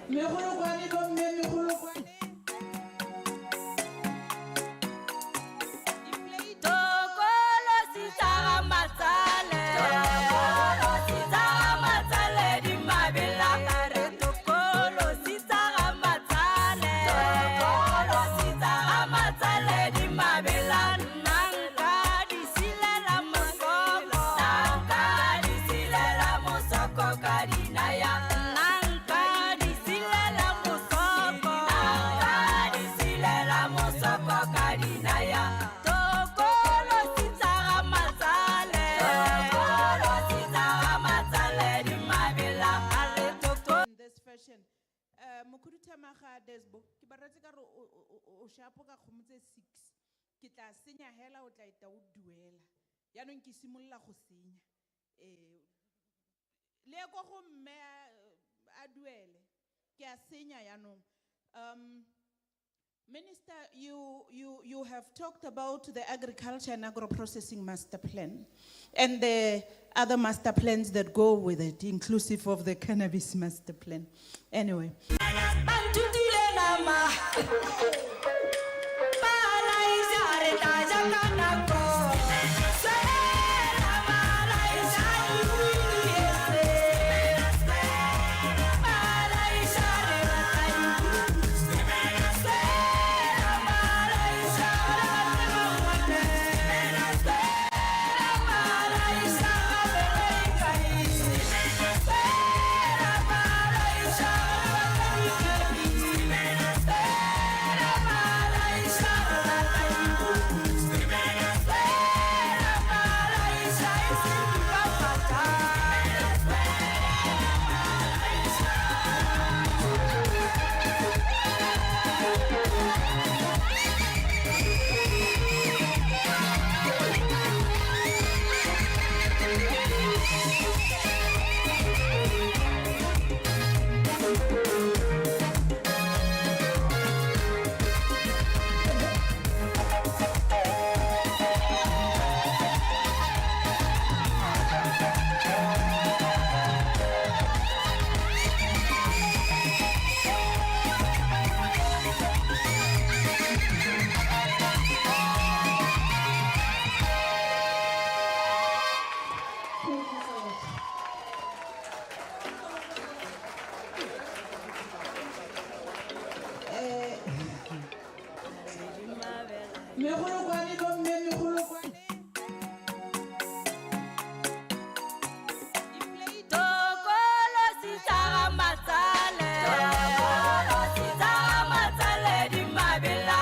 Megolokwane, bomme, megolokwane. Tokolo sitara matsale. Tokolo sitara matsale di mabela. Tokolo sitara matsale. Tokolo sitara matsale di mabela. Nanka di silela mosoko. Nanka di silela mosoko kadinaya. Nanka di silela mosoko. Nanka di silela mosoko kadinaya. Tokolo sitara matsale. Tokolo sitara matsale di mabela. In this fashion. Mokuruta maga Desbo, ki baratse ka re o shapo ka kgomo tse 6. Ke tla senya hela o tla eta o duela. Yaanong ke simolla go senya. Le go go mme a duele. Ke a senya yaanong. Minister, you have talked about the agriculture and agro-processing master plan and the other master plans that go with it, inclusive of the cannabis master plan. Anyway. Bantutile nama. Bala isare taja kanako. Sela bala isare uiese. Bala isare batai. Sela bala isare batai. Sela bala isare batai. Sela bala isare Megolokwane, bomme, megolokwane. Tokolo sitara matsale. Tokolo sitara matsale di mabela.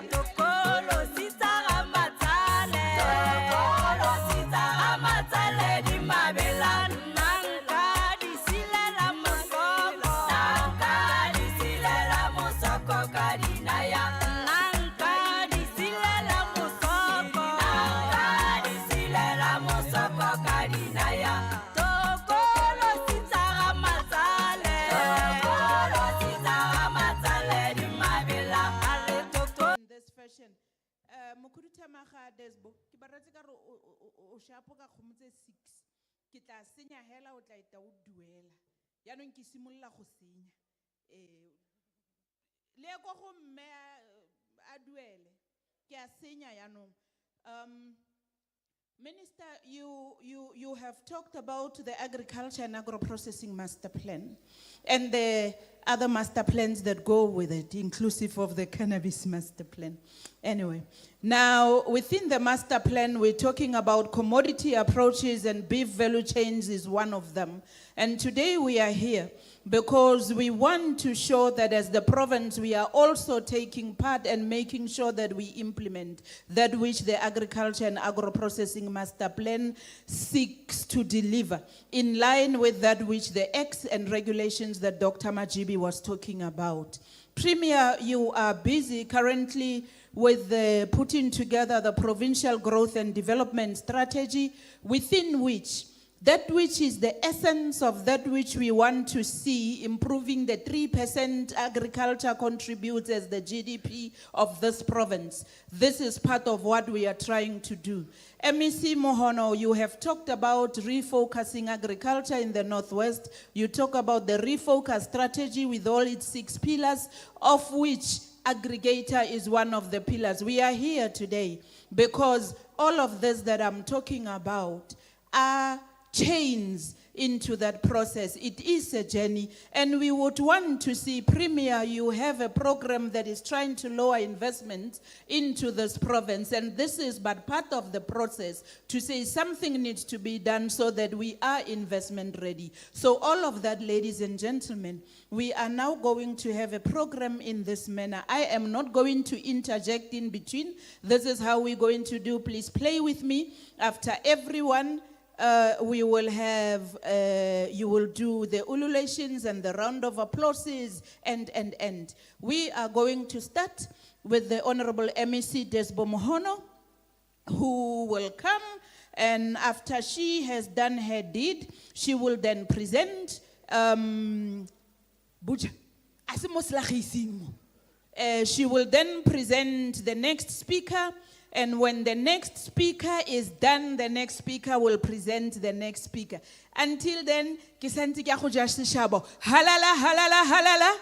Tokolo sitara matsale. Tokolo sitara matsale di mabela. Nanka di silela mosoko. Nanka di silela mosoko kadinaya. Nanka di silela mosoko. Nanka di silela mosoko kadinaya. Tokolo sitara matsale. Tokolo sitara matsale di mabela. In this fashion. Mokuruta maga Desbo, ki baratse ka re o shapo ka kgomo tse 6. Ke tla senya hela o tla eta o duela. Yaanong ke simolla go senya. Le go go mme a duele. Ke a senya yaanong. Minister, you have talked about the agriculture and agro-processing master plan and the other master plans that go with it, inclusive of the cannabis master plan. Anyway, now within the master plan, we're talking about commodity approaches, and beef value chains is one of them. And today we are here because we want to show that as the province, we are also taking part and making sure that we implement that which the agriculture and agro-processing master plan seeks to deliver, in line with that which the acts and regulations that Dr. Majibi was talking about. Premier, you are busy currently with putting together the provincial growth and development strategy, within which that which is the essence of that which we want to see, improving the 3% agriculture contributes as the GDP of this province. This is part of what we are trying to do. MEC Mohono, you have talked about refocusing agriculture in the Northwest. You talk about the refocus strategy with all its 6 pillars, of which aggregator is one of the pillars. We are here today because all of this that I'm talking about are chains into that process. It is a journey, and we would want to see, Premier, you have a program that is trying to lower investment into this province, and this is but part of the process to say something needs to be done so that we are investment ready. So all of that, ladies and gentlemen, we are now going to have a program in this manner. I am not going to interject in between. This is how we're going to do. Please play with me. After everyone, we will have, you will do the ululations and the round of applauses and. We are going to start with the Honorable MEC Desbo Mohono, who will come, and after she has done her deed, she will then present, she will then present the next speaker. And when the next speaker is done, the next speaker will present the next speaker. Until then, kisanti kya kujash shabo. Halala, halala, halala.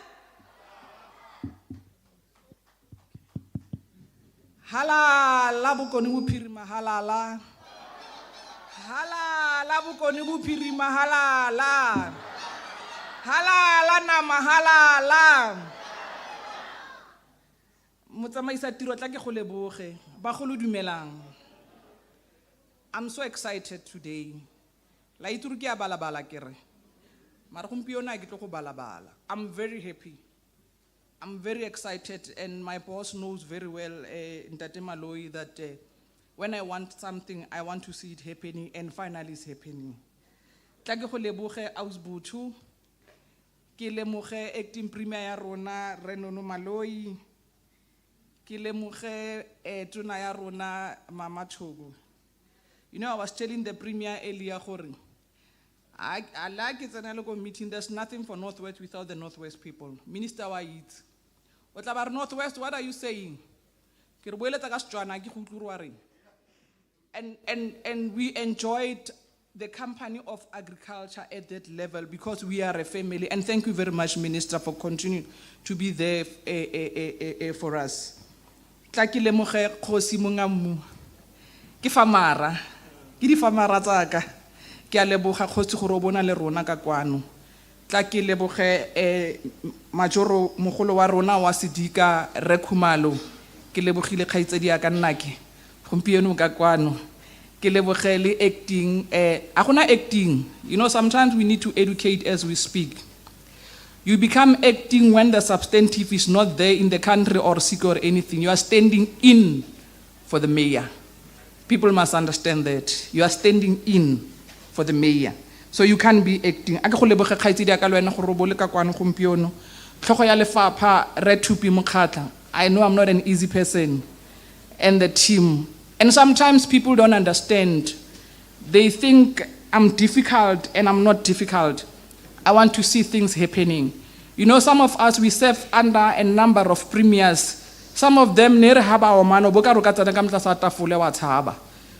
Halala bukoni bupirima halala. Halala bukoni bupirima halala. Halala nama halala. Motsamaisa tiro tla ke go leboge. Bagolo dumelang. I'm so excited today. La ituru ke a balabala kere. Mara gompieno ke tlo go balabala. I'm very happy. I'm very excited, and my boss knows very well, Ntate Maloi, that when I want something, I want to see it happening, and finally it's happening. Tla ke go leboge Ausbuthu. Ke lemoge acting premier ya rona Renono Maloi. Tuna ya rona Mama Chogo. You know, I was telling the premier earlier, I like it's an local meeting. There's nothing for Northwest without the Northwest people. Minister Wait. What about Northwest? What are you saying? And we enjoyed the company of agriculture at that level because we are a family. And thank you very much, Minister, for continuing to be there for us. Tlakile moge khosi mongamu ke famara ke di famara tsaka ke a leboga khosi go robona le rona ka kwano tlakile boge majoro mogolo wa rona wa sedika rekhumalo ke lebogile kgaitsedi ya ka nnake gompieno ka kwano ke leboge le acting a gona acting. You know, sometimes we need to educate as we speak. You become acting when the substantive is not there in the country or sick or anything. You are standing in for the mayor. People must understand that. You are standing in for the mayor. So you can't be acting. I know I'm not an easy person. And the team. And sometimes people don't understand. They think I'm difficult and I'm not difficult. I want to see things happening. You know, some of us, we serve under a number of premiers. Some of them never have our mano.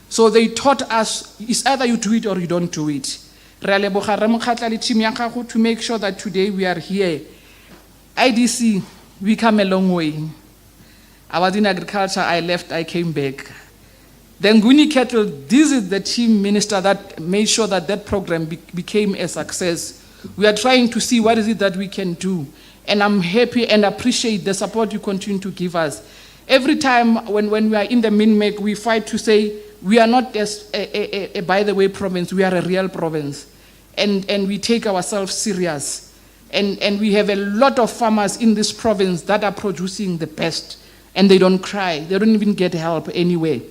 So they taught us, it's either you do it or you don't do it. To make sure that today we are here. IDC, we come a long way. I was in agriculture, I left, I came back. Then Nguni Kettle, this is the team minister that made sure that that program became a success. We are trying to see what is it that we can do. And I'm happy and appreciate the support you continue to give us. Every time when we are in the Minmec, we fight to say, we are not just a by the way province, we are a real province. And we take ourselves serious. And we have a lot of farmers in this province that are producing the best. And they don't cry, they don't even get help anywhere.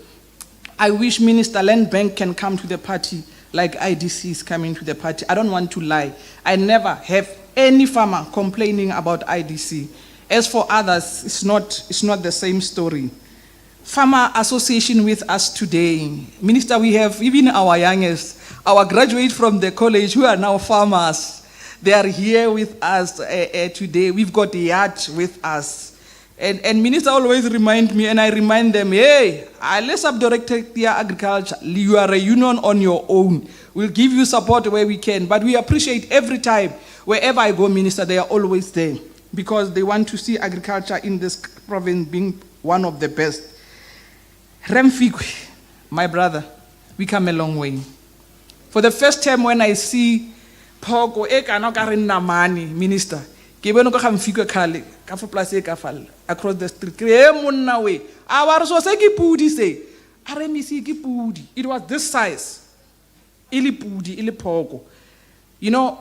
I wish Minister Land Bank can come to the party like IDC is coming to the party. I don't want to lie. I never have any farmer complaining about IDC. As for others, it's not the same story. farmer association with us today. Minister, we have even our youngest, our graduates from the college who are now farmers. They are here with us today. We've got the yacht with us. And Minister always remind me, and I remind them, hey, let's subdirect the agriculture. You are a union on your own. We'll give you support where we can. But we appreciate every time, wherever I go, Minister, they are always there. Because they want to see agriculture in this province being one of the best. Remfikwe, my brother, we come a long way. For the first time when I see Poko, Minister, across the street. It was this size. You know,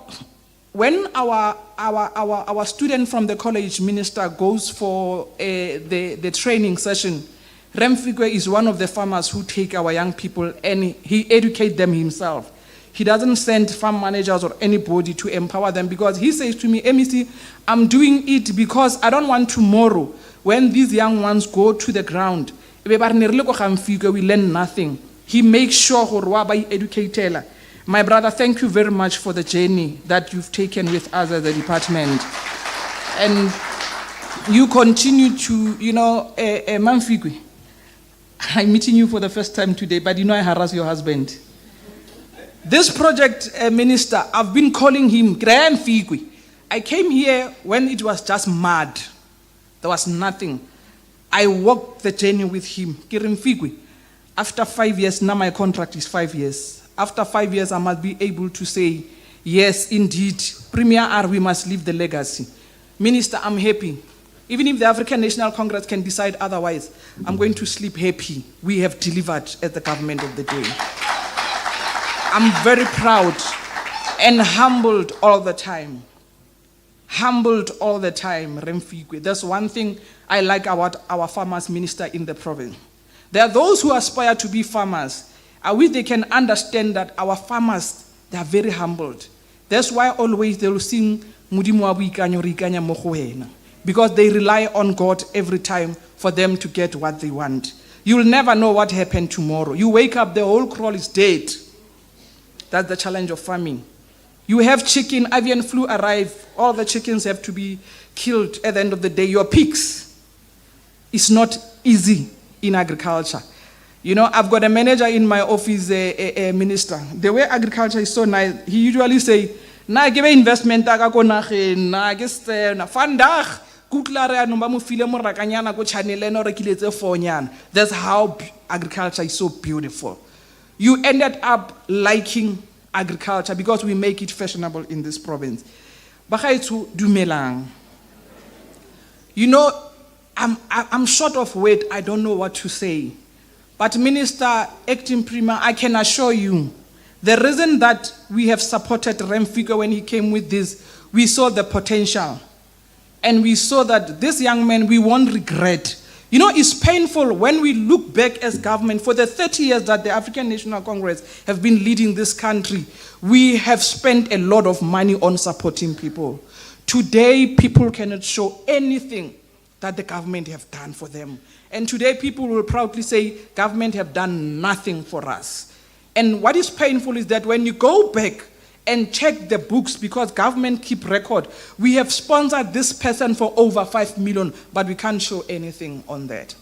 when our student from the college, Minister, goes for the training session, Remfikwe is one of the farmers who take our young people and he educates them himself. He doesn't send farm managers or anybody to empower them because he says to me, MEC, I'm doing it because I don't want tomorrow when these young ones go to the ground, we learn nothing. He makes sure by educator. My brother, thank you very much for the journey that you've taken with us as a department. And you continue to, Mamfikwe, I'm meeting you for the first time today, but I harass your husband. This project, Minister, I've been calling him Graham Fikwe. I came here when it was just mud. There was nothing. I walked the journey with him. Graham Fikwe. After 5 years, now my contract is 5 years. After 5 years, I must be able to say, yes, indeed, Premier R, we must leave the legacy. Minister, I'm happy. Even if the African National Congress can decide otherwise, I'm going to sleep happy. We have delivered as the government of the day. I'm very proud and humbled all the time. Humbled all the time, Remfikwe. That's one thing I like about our farmers, Minister, in the province. There are those who aspire to be farmers. I wish they can understand that our farmers, they are very humbled. That's why always they will sing Mudimu wa boikanyo re ikanya mo go wena, because they rely on God every time for them to get what they want. You will never know what happened tomorrow. You wake up, the whole crop is dead. That's the challenge of farming. You have chicken, avian flu arrive, all the chickens have to be killed at the end of the day. Your pigs. It's not easy in agriculture. I've got a manager in my office, a minister. The way agriculture is so nice, he usually say, na give investment taka ko nageng, na ke stena, vandag kutlare no ba mo file mo rakanyana ko channel eno re kiletse fonyana. That's how agriculture is so beautiful. You ended up liking agriculture because we make it fashionable in this province. Bagaetsu dumelang. I'm short of words. I don't know what to say. But Minister, Acting Premier, I can assure you, the reason that we have supported Remfikwe when he came with this, we saw the potential. And we saw that this young man, we won't regret. It's painful when we look back as government for the 30 years that the African National Congress have been leading this country. We have spent a lot of money on supporting people. Today, people cannot show anything that the government have done for them. And today, people will proudly say, government have done nothing for us. And what is painful is that when you go back and check the books, because government keep record, we have sponsored this person for over 5 million, but we can't show anything on that.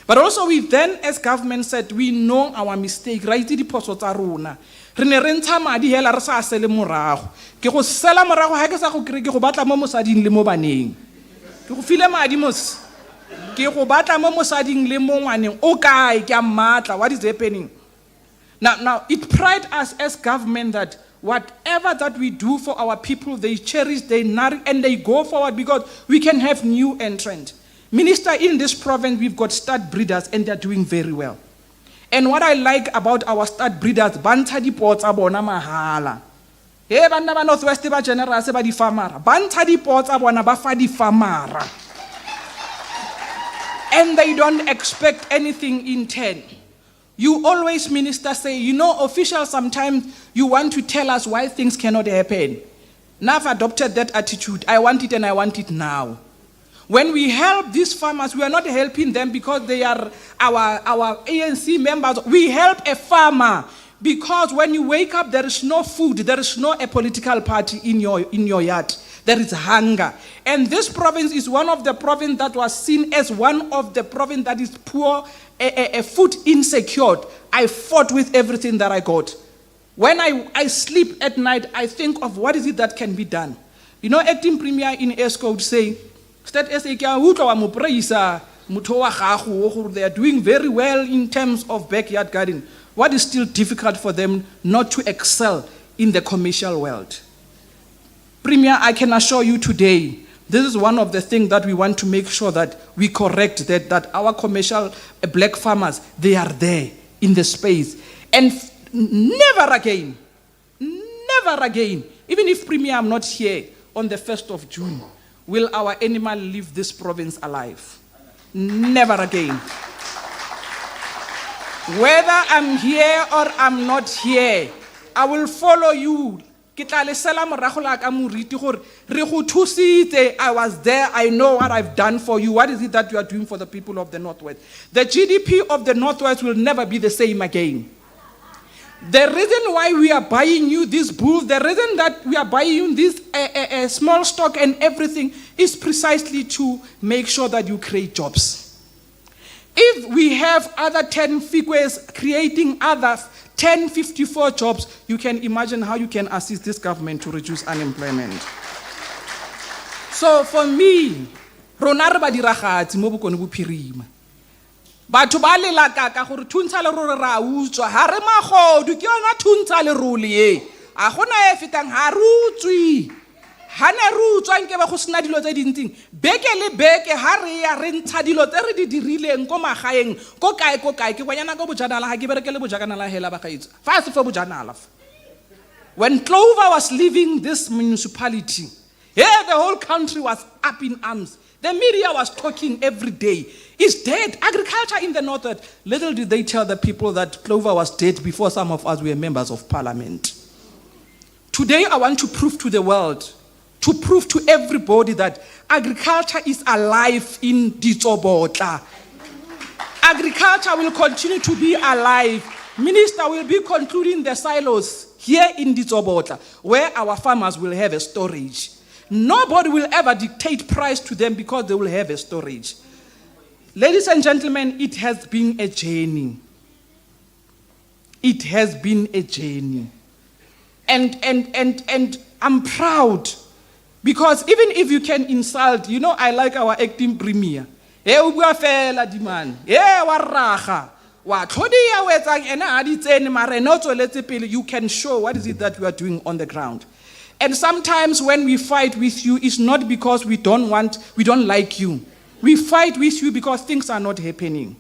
But also we then, as government said, we know our mistake, right? Di phoso tsa rona. Re ne re ntsha madi hela re sa sele morago. Ke go sela morago ha ke sa go kry ke go batla mo mosading le mo baneng. Ke go file madi mos. Ke go batla mo mosading le mo ngwaneng. O kae ke a matla? What is happening? Now it pride us as government that whatever that we do for our people, they cherish, they nourish, and they go forward because we can have new entrant. Minister, in this province, we've got stud breeders and they're doing very well. And what I like about our stud breeders, banta di pots abona mahala. Hey, banda ba Northwest ba general se ba di farmara. Banta di pots abona ba fa di farmara. And they don't expect anything in turn. You always, Minister, say, officials, sometimes you want to tell us why things cannot happen. Now I've adopted that attitude. I want it and I want it now. When we help these farmers, we are not helping them because they are our ANC members. We help a farmer because when you wake up, there is no food, there is no a political party in your yard. There is hunger. And this province is one of the provinces that was seen as one of the province that is poor, food insecure. I fought with everything that I got. When I sleep at night, I think of what is it that can be done. You know, acting premier in ESCO would say, they are doing very well in terms of backyard gardening. What is still difficult for them not to excel in the commercial world? Premier, I can assure you today, this is one of the things that we want to make sure that we correct, that our commercial black farmers, they are there in the space. And never again, even if Premier, I'm not here on the 1st of June, will our animal leave this province alive. Never again. Whether I'm here or I'm not here, I will follow you. I was there, I know what I've done for you. What is it that you are doing for the people of the Northwest? The GDP of the Northwest will never be the same again. The reason why we are buying you these bulls, the reason that we are buying you this small stock and everything is precisely to make sure that you create jobs. If we have other 10 figures creating other 1054 jobs, you can imagine how you can assist this government to reduce unemployment. So for me, rona re badiragatsi mo bokone bophirima. Batho ba lela ka gore thuntsha le role ra utswa ha re magodu ke yona thuntsha le role e a gona e fetang ha re utswi ha ne re utswa nke ba go sena dilo tse dintsing beke le beke ha re ya re ntsha dilo tse re di dirileng ko magaeng ko kae ke bonyana go bojanala ha ke bereke le bojanala hela ba gaitsa fa se fe bojanala. When Clover was leaving this municipality, the whole country was up in arms. The media was talking every day. It's dead. Agriculture in the north. Little did they tell the people that Clover was dead before some of us were members of parliament. Today I want to prove to the world, to prove to everybody that agriculture is alive in Ditsobotla. Agriculture will continue to be alive. Minister will be concluding the silos here in Ditsobotla, where our farmers will have a storage. Nobody will ever dictate price to them because they will have a storage. Ladies and gentlemen, it has been a journey. It has been a journey. And I'm proud because even if you can insult, you know, I like our acting premier. You can show what is it that we are doing on the ground. And sometimes when we fight with you, it's not because we don't like you. We fight with you because things are not happening.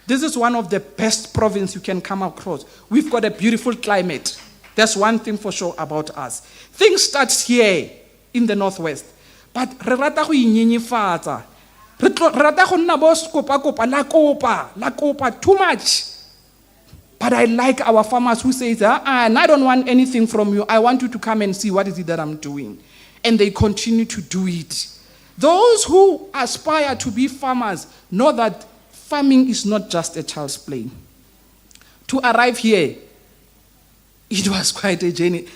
This is one of the best provinces you can come across. We've got a beautiful climate. That's one thing for sure about us. Things start here in the Northwest. But re rata go inyenyefatsa. Re rata go nna bo skopa la kopa too much. But I like our farmers who say, and I don't want anything from you. I want you to come and see what is it that I'm doing. And they continue to do it. Those who aspire to be farmers know that farming is not just a child's play. To arrive here, it was quite a journey.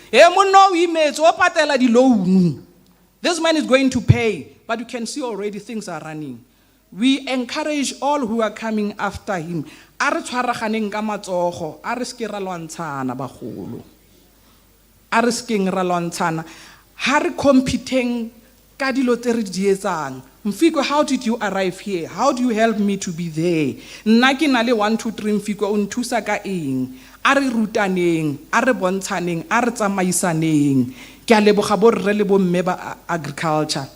This man is going to pay, but you can see already things are running. We encourage all who are coming after him. Are tshwaraganeng ka matsogo, are ske ra lwantshana bagolo. Are skeng ra lwantshana. Ha re competeng ka dilo tse re di etsang. Mfiko, how did you arrive here? How do you help me to be there? Nna ke na le 1 2 3 Mfiko o nthusa ka eng? Are rutaneng, are bontshaneng, are tsamaisaneng. Ke a leboga bo rre le bo mme ba agriculture.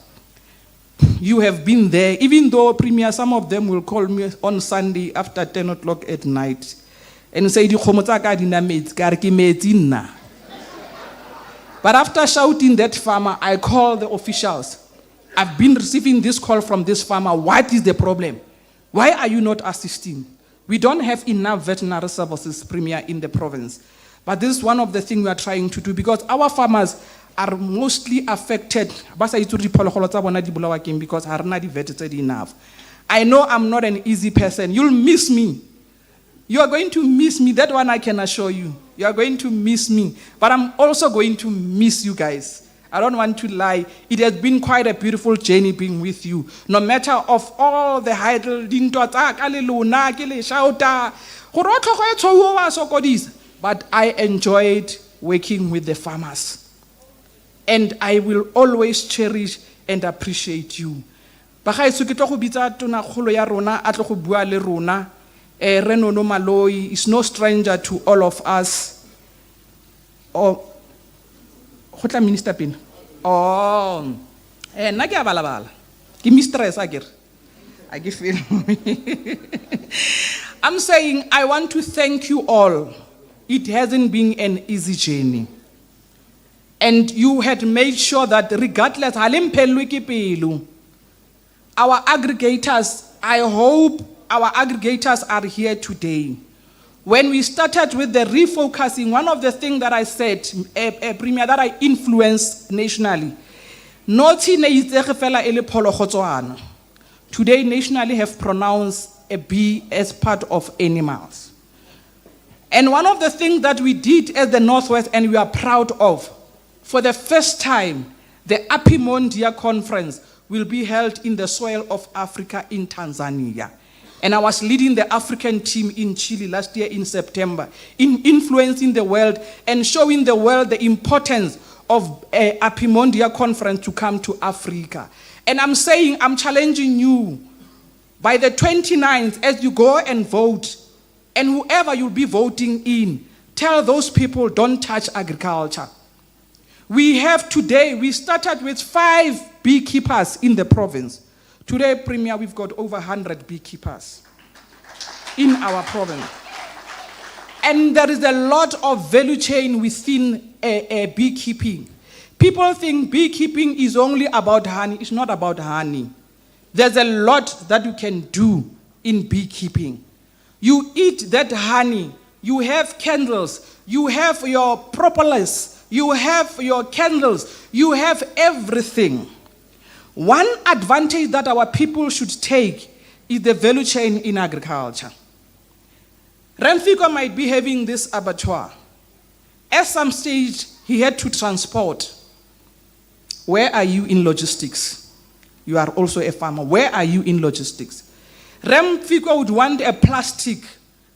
You have been there, even though, Premier, some of them will call me on Sunday after 10 o'clock at night and say, but after shouting that farmer, I call the officials. I've been receiving this call from this farmer. What is the problem? Why are you not assisting? We don't have enough veterinary services, Premier, in the province. But this is one of the things we are trying to do because our farmers are mostly affected ba sa itse diphologolo tsa bona di bolawa keng because ha rena di-vet tse di enough. I know I'm not an easy person. You'll miss me. You are going to miss me. That one I can assure you. You are going to miss me. But I'm also going to miss you guys. I don't want to lie. It has been quite a beautiful journey being with you. No matter of all the idle, but I enjoyed working with the farmers. And I will always cherish and appreciate you. Bagaetsho ke tlo go bitsa tona kgolo ya rona a tlo go bua le rona. Renono Maloi is no stranger to all of us. Oh, Hotla Minister Pin. Oh, nna ke a balabala. Ke mistress akere. I give feel. I'm saying I want to thank you all. It hasn't been an easy journey. And you had made sure that regardless, our aggregators, I hope our aggregators are here today. When we started with the refocusing, one of the things that I said, Premier, that I influenced nationally, today nationally have pronounced a bee as part of animals. And one of the things that we did as the Northwest, and we are proud of, for the first time, the Apimondia Conference will be held in the soil of Africa in Tanzania. And I was leading the African team in Chile last year in September, in influencing the world and showing the world the importance of a Apimondia Conference to come to Africa. And I'm saying, I'm challenging you, by the 29th, as you go and vote, and whoever you'll be voting in, tell those people, don't touch agriculture. We have today, we started with 5 beekeepers in the province. Today, Premier, we've got over 100 beekeepers in our province. And there is a lot of value chain within beekeeping. People think beekeeping is only about honey. It's not about honey. There's a lot that you can do in beekeeping. You eat that honey, you have candles, you have your propolis, you have your candles, you have everything. One advantage that our people should take is the value chain in agriculture. Renfico might be having this abattoir. At some stage, he had to transport. Where are you in logistics? You are also a farmer. Where are you in logistics? Renfico would want a plastic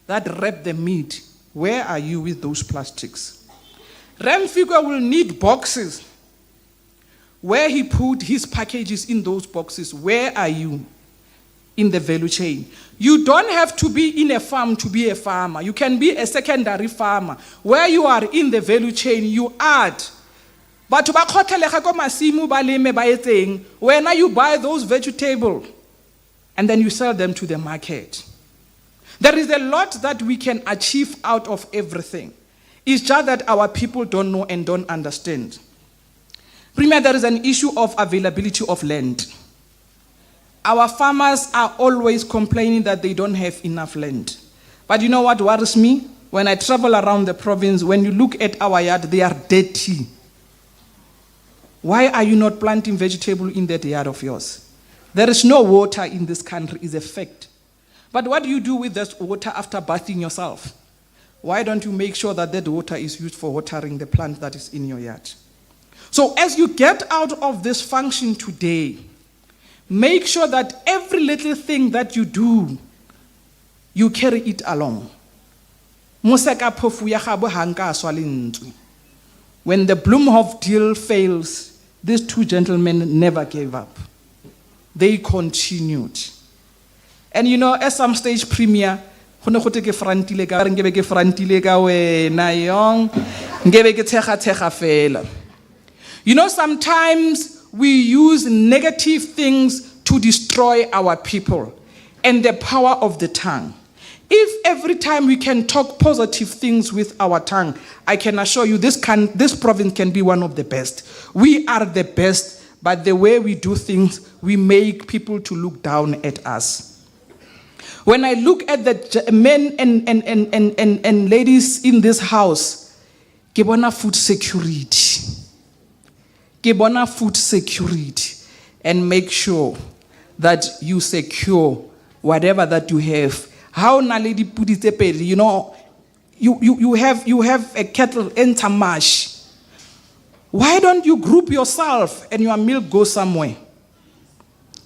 that wrapped the meat. Where are you with those plastics? Renfico will need boxes. Where he put his packages in those boxes, where are you in the value chain? You don't have to be in a farm to be a farmer. You can be a secondary farmer. Where you are in the value chain, you add. But when you buy those vegetables and then you sell them to the market. There is a lot that we can achieve out of everything. It's just that our people don't know and don't understand. Premier, there is an issue of availability of land. Our farmers are always complaining that they don't have enough land. But you know what worries me? When I travel around the province, when you look at our yard, they are dirty. Why are you not planting vegetable in that yard of yours? There is no water in this country, is a fact. But what do you do with that water after bathing yourself? Why don't you make sure that that water is used for watering the plant that is in your yard? So as you get out of this function today, make sure that every little thing that you do, you carry it along. When the Bloemhof deal fails, these two gentlemen never gave up. They continued. And you know, at some stage, Premier, you know, sometimes we use negative things to destroy our people and the power of the tongue. If every time we can talk positive things with our tongue, I can assure you this province can be one of the best. We are the best, but the way we do things, we make people to look down at us. When I look at the men and ladies in this house, give on food security. ke bona food security and make sure that you secure whatever that you have. How na le dipudi tse pedi, you know, you have a kettle in Tamash. Why don't you group yourself and your milk go somewhere?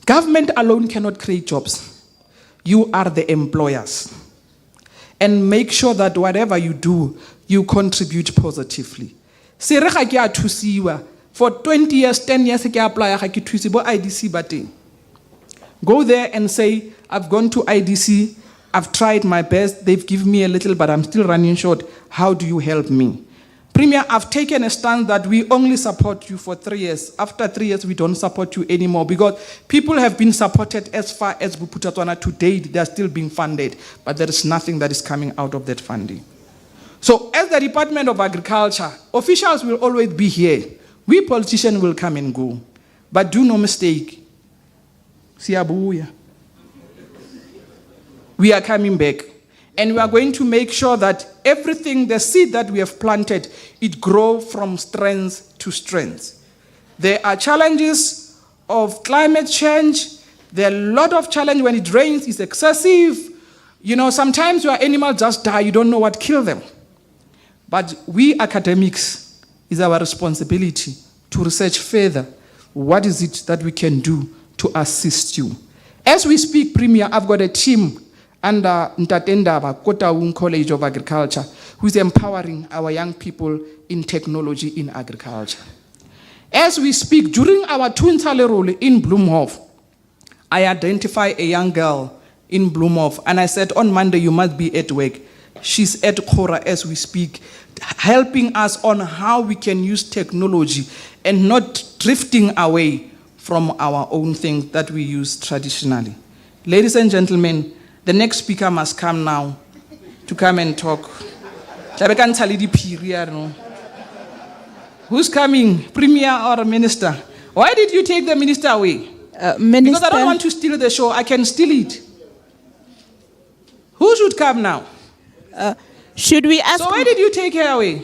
Government alone cannot create jobs. You are the employers. And make sure that whatever you do, you contribute positively. For 20 years, 10 years, go there and say, I've gone to IDC, I've tried my best, they've given me a little, but I'm still running short. How do you help me? Premier, I've taken a stand that we only support you for 3 years. After 3 years, we don't support you anymore because people have been supported as far as Buputatwana to date. They're still being funded, but there is nothing that is coming out of that funding. So as the Department of Agriculture, officials will always be here. We politicians will come and go. But do no mistake. Siabuya. We are coming back. And we are going to make sure that everything, the seed that we have planted, it grows from strength to strength. There are challenges of climate change. There are a lot of challenges when it rains, it's excessive. You know, sometimes your animals just die, you don't know what killed them. But we academics, it's our responsibility to research further. What is it that we can do to assist you? As we speak, Premier, I've got a team under Ntatendaba, Kotaung College of Agriculture, who is empowering our young people in technology in agriculture. As we speak, during our Twintale role in Bloemhof, I identify a young girl in Bloemhof, and I said, on Monday, you must be at work. She's at Kora as we speak, helping us on how we can use technology and not drifting away from our own things that we use traditionally. Ladies and gentlemen, the next speaker must come now to come and talk. Who's coming, Premier or Minister? Why did you take the Minister away? Minister, Because I don't want to steal the show, I can steal it. Who should come now? should we ask? So why did you take her away?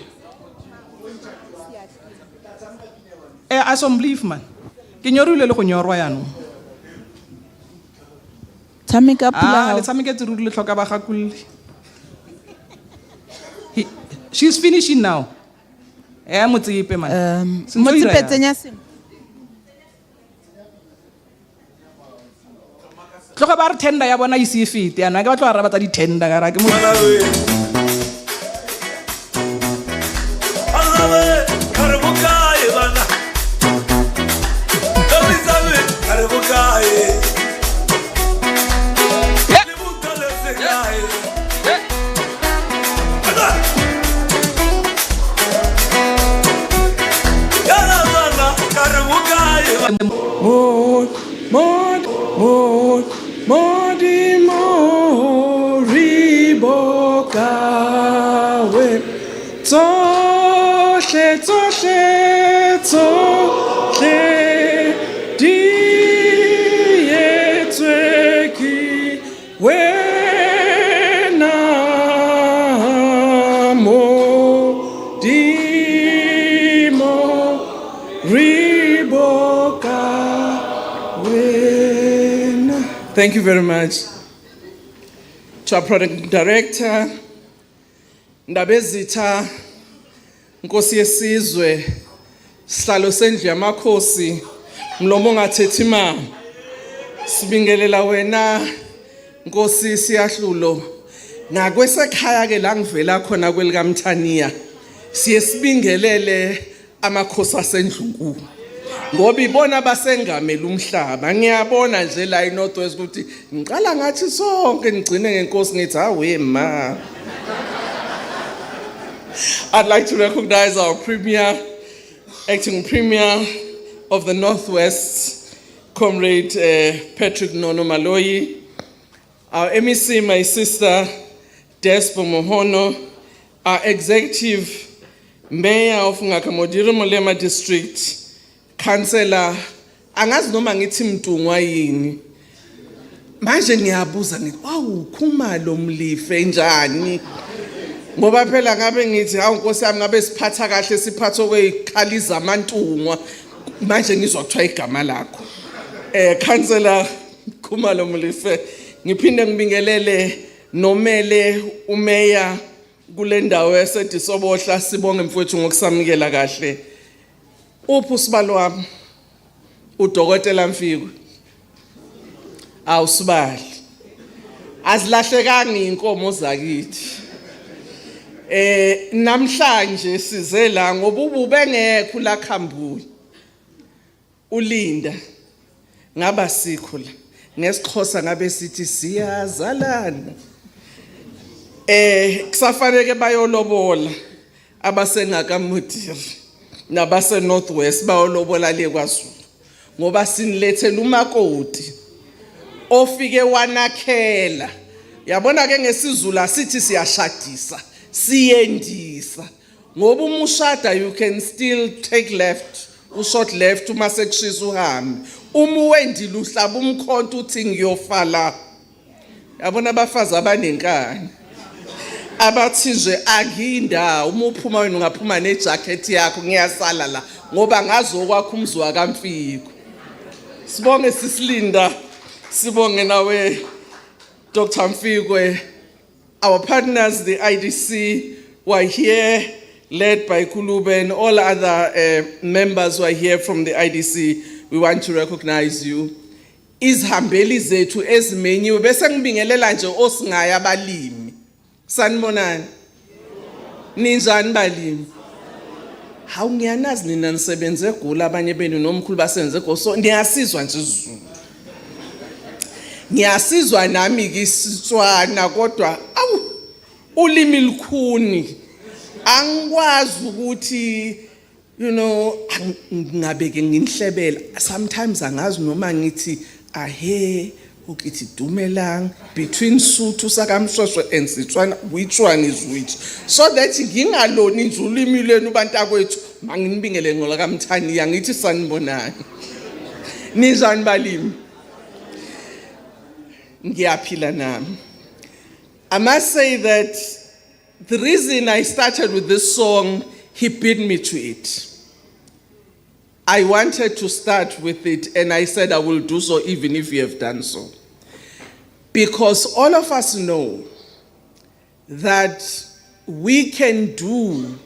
I don't believe, man. Can you rule the Tamika Pula? She's finishing now. Tloga ba re tender ya bona e se fete yana ke batla ra batla di tender gara ke mo Thank you very much. To our product director, Ndabezitha, Nkosi yesizwe, sihlalo sendlu yamakhosi, mlomo ongathethi imanga. Sibingelela wena, Nkosi Siyahlulo. Ngakwesekhaya ke la ngivela khona kwelikaMthaniya. Siye sibingelele amakhosi asendlunkulu. Ngoba ibona basengamela umhlaba. Ngiyabona nje la eNorthwest ukuthi ngiqala ngathi sonke ngigcine ngenkosi ngithi hawe ma. I'd like to recognize our Premier, Acting Premier of the Northwest, Comrade Patrick Nono Maloyi, our MEC, my sister, Despo Mohono, our Executive Mayor of Ngakamodiro Molema District, Councillor, angazi noma ngithi mntungwa yini. Manje ngiyabuza ngithi, "Wawu, Khumalo Mlife njani?" Ngoba phela ngabe ngithi, "Hawu Nkosi yami ngabe siphatha kahle siphatho kwezikhali zamantungwa." manje ngizwa kuthiwa igama lakho. Councillor Khumalo Molefe, ngiphinde ngibingelele nomele umeya kule ndawo yaseDitsobotla, sibonge mfowethu ngokusamukela kahle. Uphi sibalo wami? Udokotela Mfiko. Awusibali. Azilahlekanga inkomo zakithi. Namhlanje size la ngoba ububengekho la Khambula. Ulinda ngaba sikho la. NgesiXhosa ngabe sithi siyazalana. Kusafanele bayolobola abasengakamudiri nabase Northwest bayolobola le kwaZulu ngoba sinilethela umakoti ofike wanakhela. Yabona ke ngesizulu asithi siyashadisa, siyendisa. Ngoba umushada you can still take left, short left uma sekushisa uhambe. Uma wendile uhlaba umkhonto uthi ngiyofala. Yabona abafazi abanenkani. Abathi nje akindawo uma uphuma wena ungaphuma nejacket yakho ngiyasala la ngoba ngazokwakho umzwa kaMfiko. Sibonge sisilinda, sibonge nawe Dr. Mfiko. Our partners, the IDC, were here, led by Kulube, and all other members who are here from the IDC. We want to recognize you. Izihambeli zethu ezimenyiwe bese ngibingelela nje osingaya abalimi. Sanibonani. Ninjani balimi? Hawu ngiyanazi nina nisebenze egula abanye benu nomkhulu basenze goso ngiyasizwa nje isiZulu. Ngiyasizwa nami kisitswana kodwa awu ulimi lukhuni. Angikwazi ukuthi ngabeke nginihlebela. Sometimes angazi noma ngithi ahe ukithi dumelang between Sotho sakamshosho and Setswana, which one is which, so that ngingaloni nje ulimi lenu bantakwethu manginibingele ngola kaMthani yangithi sanibonani. Nizani balimi? Ngiyaphila nami. I must say that the reason I started with this song, he beat me to it. I wanted to start with it, and I said I will do so even if you have done so. Because all of us know that we can do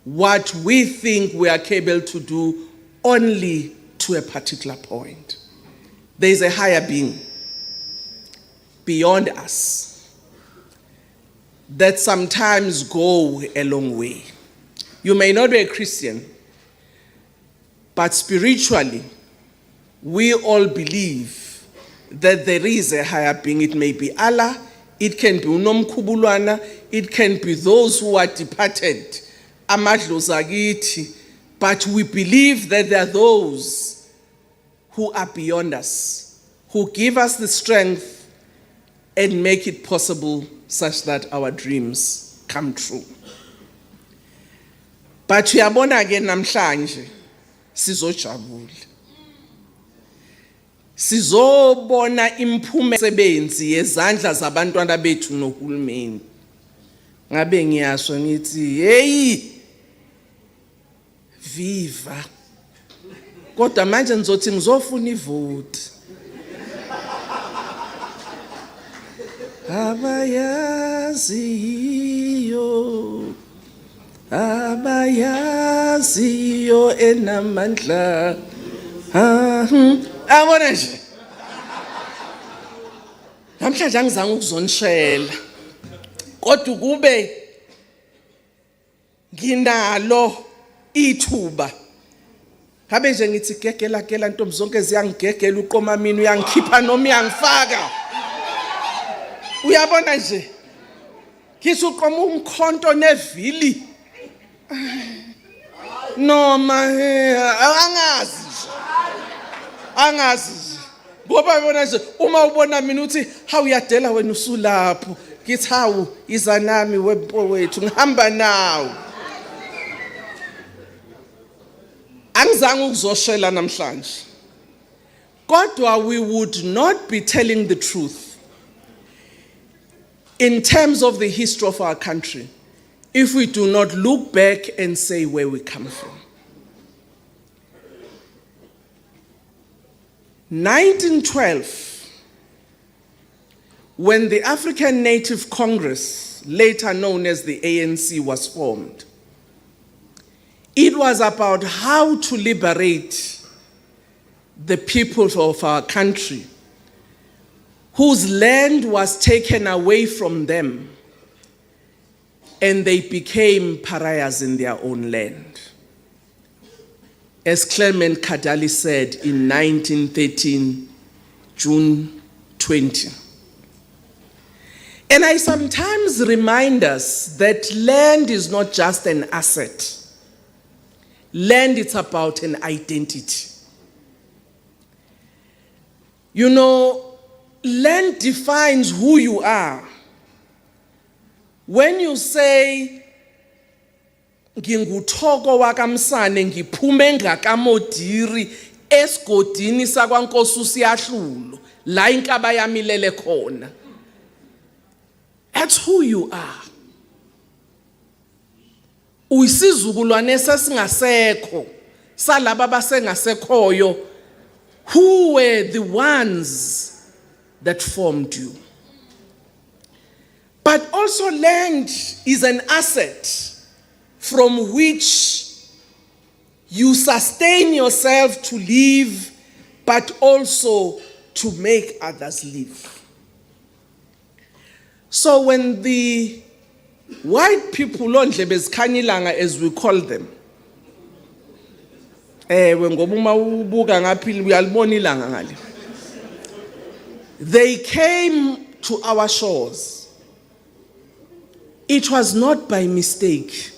what we think we are capable to do only to a particular point. There is a higher being beyond us that sometimes go a long way. You may not be a Christian, but spiritually, we all believe that there is a higher being. It may be Allah, it can be uNomkhubulwana, it can be those who are departed, amadlozagiti, but we believe that there are those who are beyond us, who give us the strength and make it possible such that our dreams come true. But uyabona ke namhlanje sizojabula. Sizobona imphumela yezandla zabantwana bethu nohulumeni. Ngabe ngiyasho ngithi hey viva. Kodwa manje ngizothi ngizofuna ivote. Abayaziyo enamandla. Abona nje. Namhlanje angizange ukuzonishela. Kodwa kube nginalo ithuba. Habe nje ngithi gegela ntombi zonke ziyangigegela uqoma mina uyangikhipha noma uyangifaka. Uyabona nje. Ngithi uqoma umkhonto nevili. Noma angazi ngoba ubona nje uma ubona mina uthi hawu uyadela wena usulapho ngithi hawu iza nami wethu ngihamba nawe. Angizange ukuzoshela namhlanje. Kodwa we would not be telling the truth in terms of the history of our country if we do not look back and say where we come from. 1912, when the African Native Congress, later known as the ANC, was formed, it was about how to liberate the people of our country whose land was taken away from them and they became pariahs in their own land. As Clement Kadali said in 1913, June 20. And I sometimes remind us that land is not just an asset. Land is about an identity. You know, land defines who you are. When you say, nginguthoko wakamsane ngiphume ngakamodiri esigodini sakwankosi uSiyahlulo la inkaba yamilele khona. That's who you are. Uyisizukulwane sesingasekho salaba basengasekhoyo who were the ones that formed you. But also land is an asset from which you sustain yourself to live, but also to make others live. So when the white people, Ondlebezkhanyilanga as we call them, they came to our shores. It was not by mistake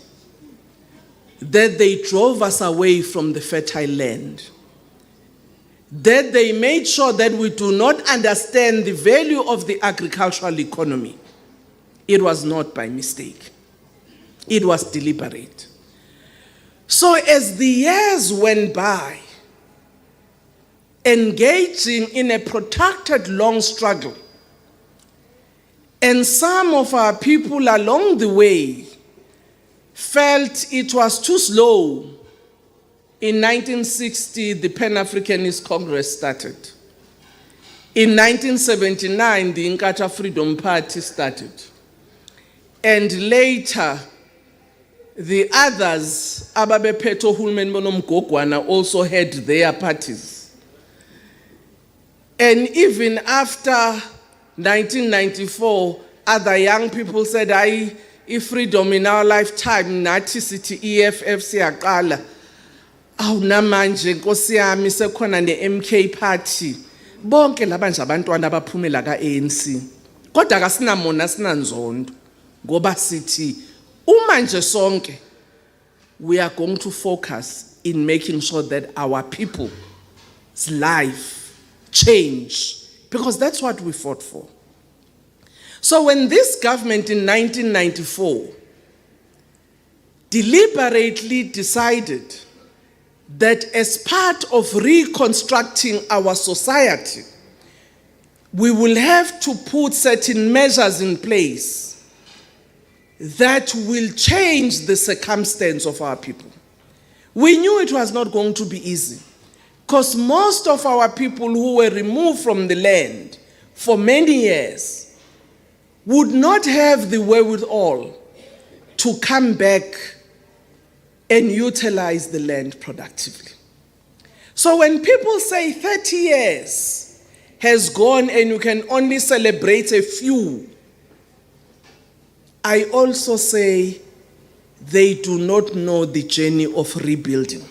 that they drove us away from the fertile land, that they made sure that we do not understand the value of the agricultural economy. It was not by mistake. It was deliberate. So as the years went by, engaging in a protracted long struggle, and some of our people along the way felt it was too slow. In 1960, the Pan-Africanist Congress started. In 1979, the Inkatha Freedom Party started. And later, the others, Ababephetho Hulmen Bonomgogwana, also had their parties. And even after 1994, other young people said, if freedom in our lifetime, nathi sithi EFF siyaqala. Awunamanje Nkosi yami sekhona ne-MK party. Bonke labanje abantwana abaphumela ka-ANC. Kodwa kasinamona sinanzondo. Ngoba sithi uma nje sonke we are going to focus in making sure that our people's life change. Because that's what we fought for. So when this government in 1994 deliberately decided that as part of reconstructing our society, we will have to put certain measures in place that will change the circumstance of our people. We knew it was not going to be easy, because most of our people who were removed from the land for many years would not have the wherewithal to come back and utilize the land productively. So when people say 30 years has gone and you can only celebrate a few, I also say they do not know the journey of rebuilding.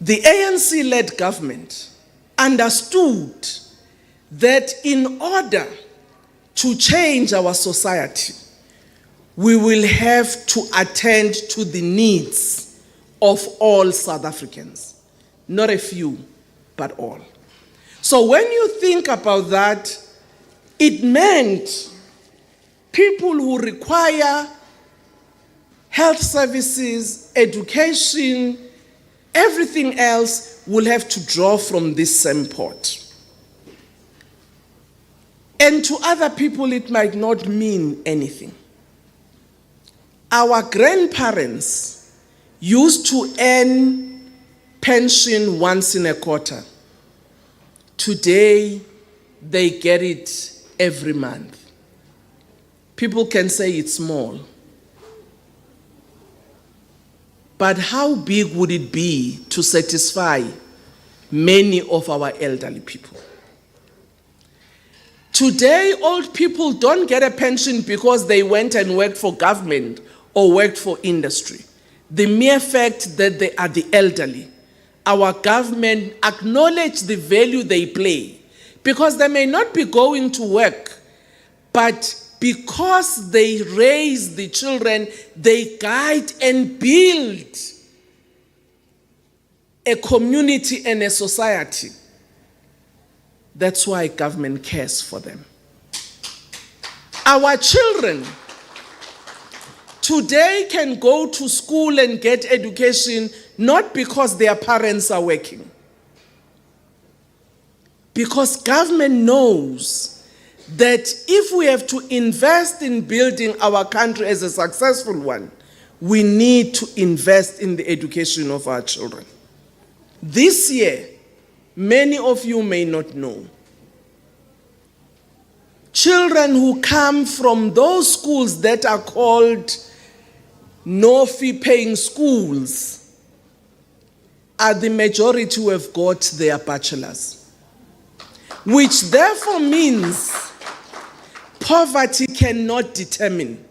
The ANC-led government understood that in order to change our society, we will have to attend to the needs of all South Africans. Not a few, but all. So when you think about that, it meant people who require health services, education, everything else will have to draw from this same pot. And to other people, it might not mean anything. Our grandparents used to earn pension once in a quarter. Today, they get it every month. People can say it's small. But how big would it be to satisfy many of our elderly people? Today, old people don't get a pension because they went and worked for government or worked for industry. The mere fact that they are the elderly, our government acknowledge the value they play, because they may not be going to work, but because they raise the children, they guide and build a community and a society. That's why government cares for them. Our children today can go to school and get education not because their parents are working, because government knows that if we have to invest in building our country as a successful one, we need to invest in the education of our children. This year, many of you may not know, children who come from those schools that are called no-fee-paying schools are the majority who have got their bachelors, which therefore means poverty cannot determine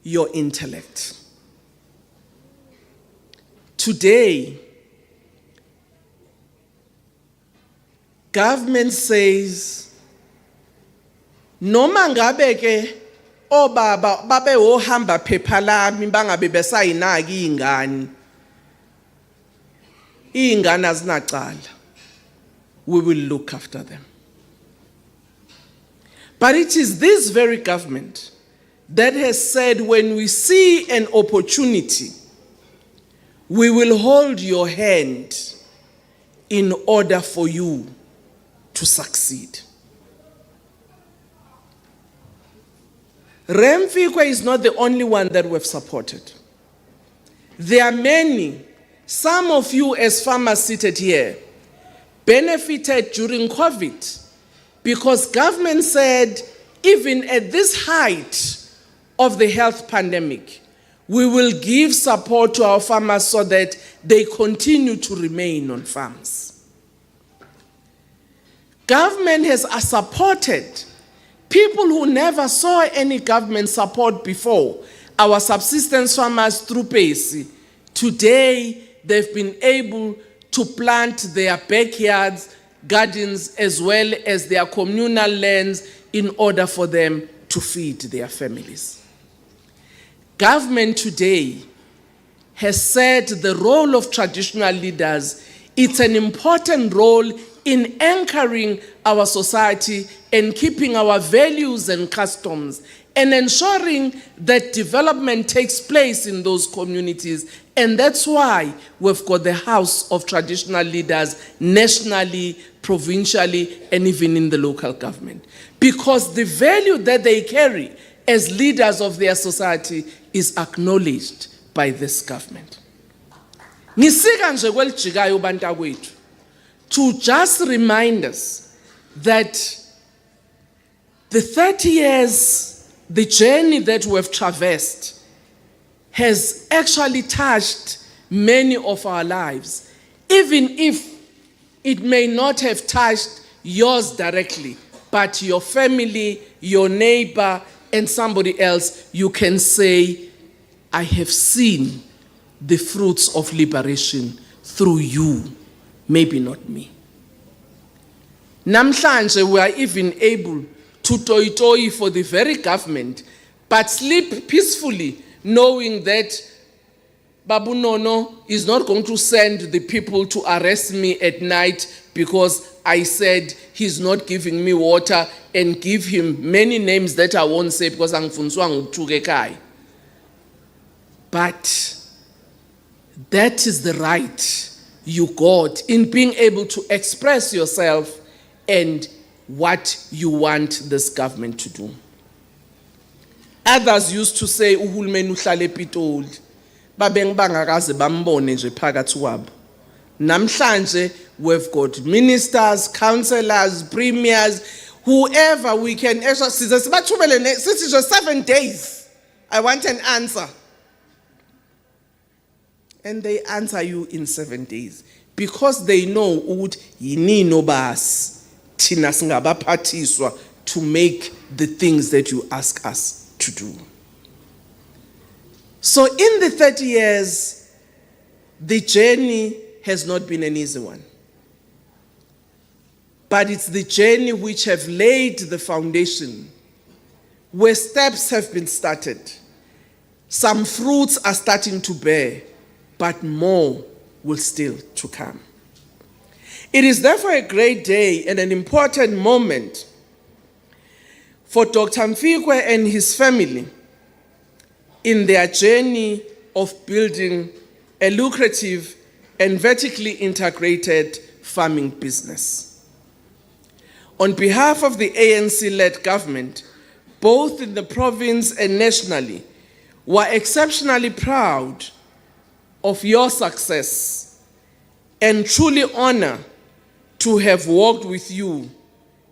your intellect. Today, government says, noma ngabe ke obaba babe ohamba phepha lami bangabe besayinaki ingane azinacala, we will look after them. But it is this very government that has said, when we see an opportunity, we will hold your hand in order for you to succeed. Remfikwe is not the only one that we've supported. There are many. Some of you as farmers seated here benefited during COVID because government said, even at this height of the health pandemic, we will give support to our farmers so that they continue to remain on farms. Government has supported people who never saw any government support before, our subsistence farmers through PACE. Today, they've been able to plant their backyards, gardens, as well as their communal lands in order for them to feed their families. Government today has said the role of traditional leaders, it's an important role in anchoring our society and keeping our values and customs and ensuring that development takes place in those communities. And that's why we've got the House of Traditional Leaders nationally, provincially, and even in the local government. Because the value that they carry as leaders of their society is acknowledged by this government. Nisika nje kwelijikayo bantakwethu to just remind us that the 30 years, the journey that we've traversed has actually touched many of our lives, even if it may not have touched yours directly, but your family, your neighbor, and somebody else, you can say, I have seen the fruits of liberation through you, maybe not me. Namhlanje, we are even able to toy for the very government, but sleep peacefully, knowing that Babu Nono is not going to send the people to arrest me at night because I said he's not giving me water, and give him many names that I won't say because I'm Funsuang. But that is the right you got in being able to express yourself and what you want this government to do. Others used to say, uhulumeni uhlale ePitoli. babengibangakaze bambone nje phakathi kwabo. Namhlanje we've got ministers, councillors, premiers, whoever we can actually size 7 days. I want an answer. And they answer you in 7 days because they know ukuthi yini nobas thina singabaphathiswa to make the things that you ask us to do. So in the 30 years, the journey has not been an easy one. But it's the journey which have laid the foundation, where steps have been started. Some fruits are starting to bear, but more will still to come. It is therefore a great day and an important moment for Dr. Mfikwe and his family in their journey of building a lucrative and vertically integrated farming business. On behalf of the ANC-led government, both in the province and nationally, we're exceptionally proud of your success and truly honor to have worked with you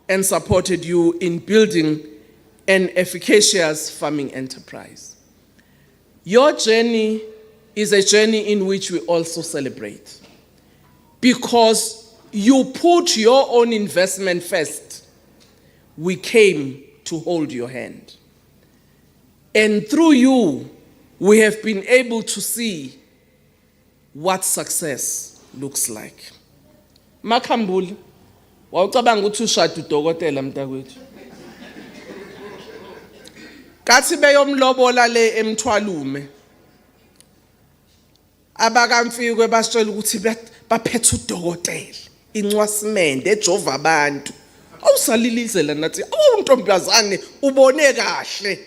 and supported you in building an efficacious farming enterprise. Your journey is a journey in which we also celebrate because you put your own investment first. We came to hold your hand. And through you, we have been able to see what success looks like. Makambuli, wawucabanga ukuthi ushada udokotela mntakwethu. Kathi beyomlobola le emthwalume. Abakamfikwe basitshela ukuthi baphethe udokotela, incwasimende ejova abantu. Awusalilizela nathi, ntombazane ubone kahle.